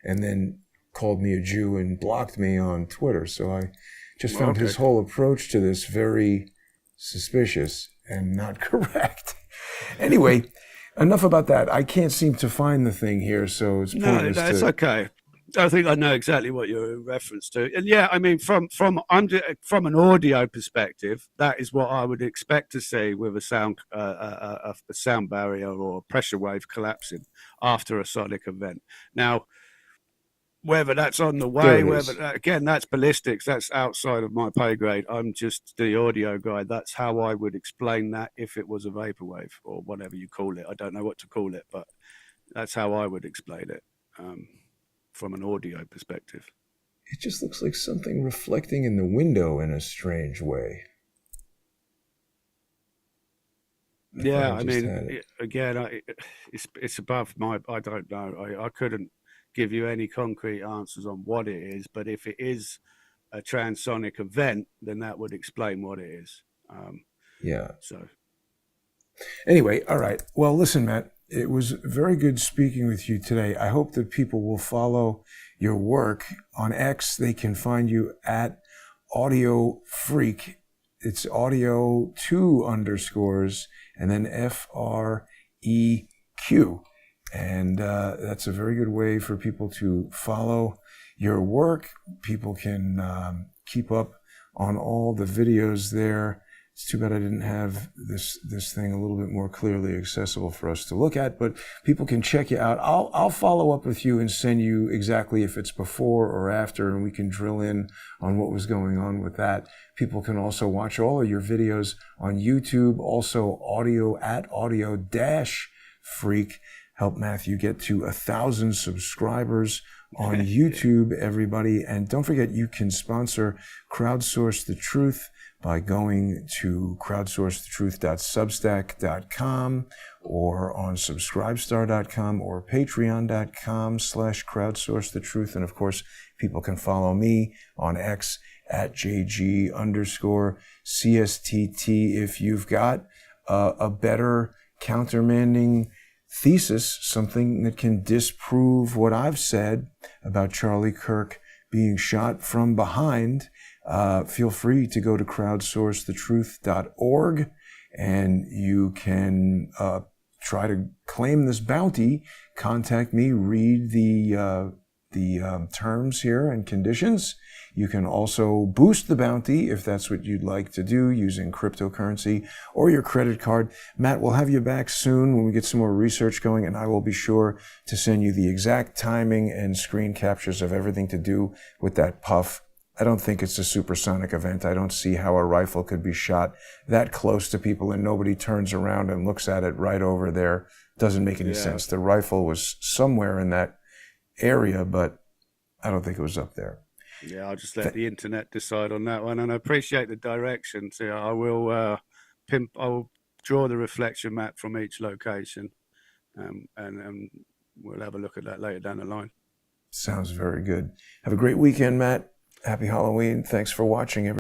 and then called me a Jew and blocked me on Twitter. So I just found his whole approach to this very suspicious and not correct. Anyway, enough about that. I can't seem to find the thing here, so it's pointless. No, it's okay. I think I know exactly what you're in reference to. And yeah, I mean, from an audio perspective, that is what I would expect to see with a sound barrier or a pressure wave collapsing after a sonic event. Now, whether that's on the way, again, that's ballistics. That's outside of my pay grade. I'm just the audio guy. That's how I would explain that if it was a vaporwave or whatever you call it. I don't know what to call it, but that's how I would explain it from an audio perspective. It just looks like something reflecting in the window in a strange way. Yeah, I mean, again, it's above my. I don't know. I couldn't give you any concrete answers on what it is, but if it is a transonic event, then that would explain what it is. So anyway, all right. Well, listen, Matt, it was very good speaking with you today. I hope that people will follow your work on X. They can find you at Audio Freak. It's audio 2_ and then FREQ. And that's a very good way for people to follow your work. People can keep up on all the videos there. It's too bad I didn't have this thing a little bit more clearly accessible for us to look at, but people can check you out. I'll follow up with you and send you exactly if it's before or after, and we can drill in on what was going on with that. People can also watch all of your videos on YouTube, also audio-freak. Help Matthew get to 1,000 subscribers on YouTube, everybody. And don't forget, you can sponsor Crowdsource the Truth by going to crowdsourcethetruth.substack.com or on subscribestar.com or patreon.com/crowdsourcethetruth. And of course, people can follow me on X at JG_CSTT. If you've got a better countermanding thesis, something that can disprove what I've said about Charlie Kirk being shot from behind, feel free to go to crowdsourcethetruth.org and you can try to claim this bounty. Contact me, read the terms here and conditions. You can also boost the bounty if that's what you'd like to do using cryptocurrency or your credit card. Matt, we'll have you back soon when we get some more research going, and I will be sure to send you the exact timing and screen captures of everything to do with that puff I don't think it's a supersonic event. I don't see how a rifle could be shot that close to people and nobody turns around and looks at it right over there. Doesn't make any sense. The rifle was somewhere in that area, but I don't think it was up there. Yeah, I'll just let the internet decide on that one. And I appreciate the direction. So I will I will draw the reflection map from each location, and we'll have a look at that later down the line. Sounds very good. Have a great weekend, Matt. Happy Halloween. Thanks for watching, everyone.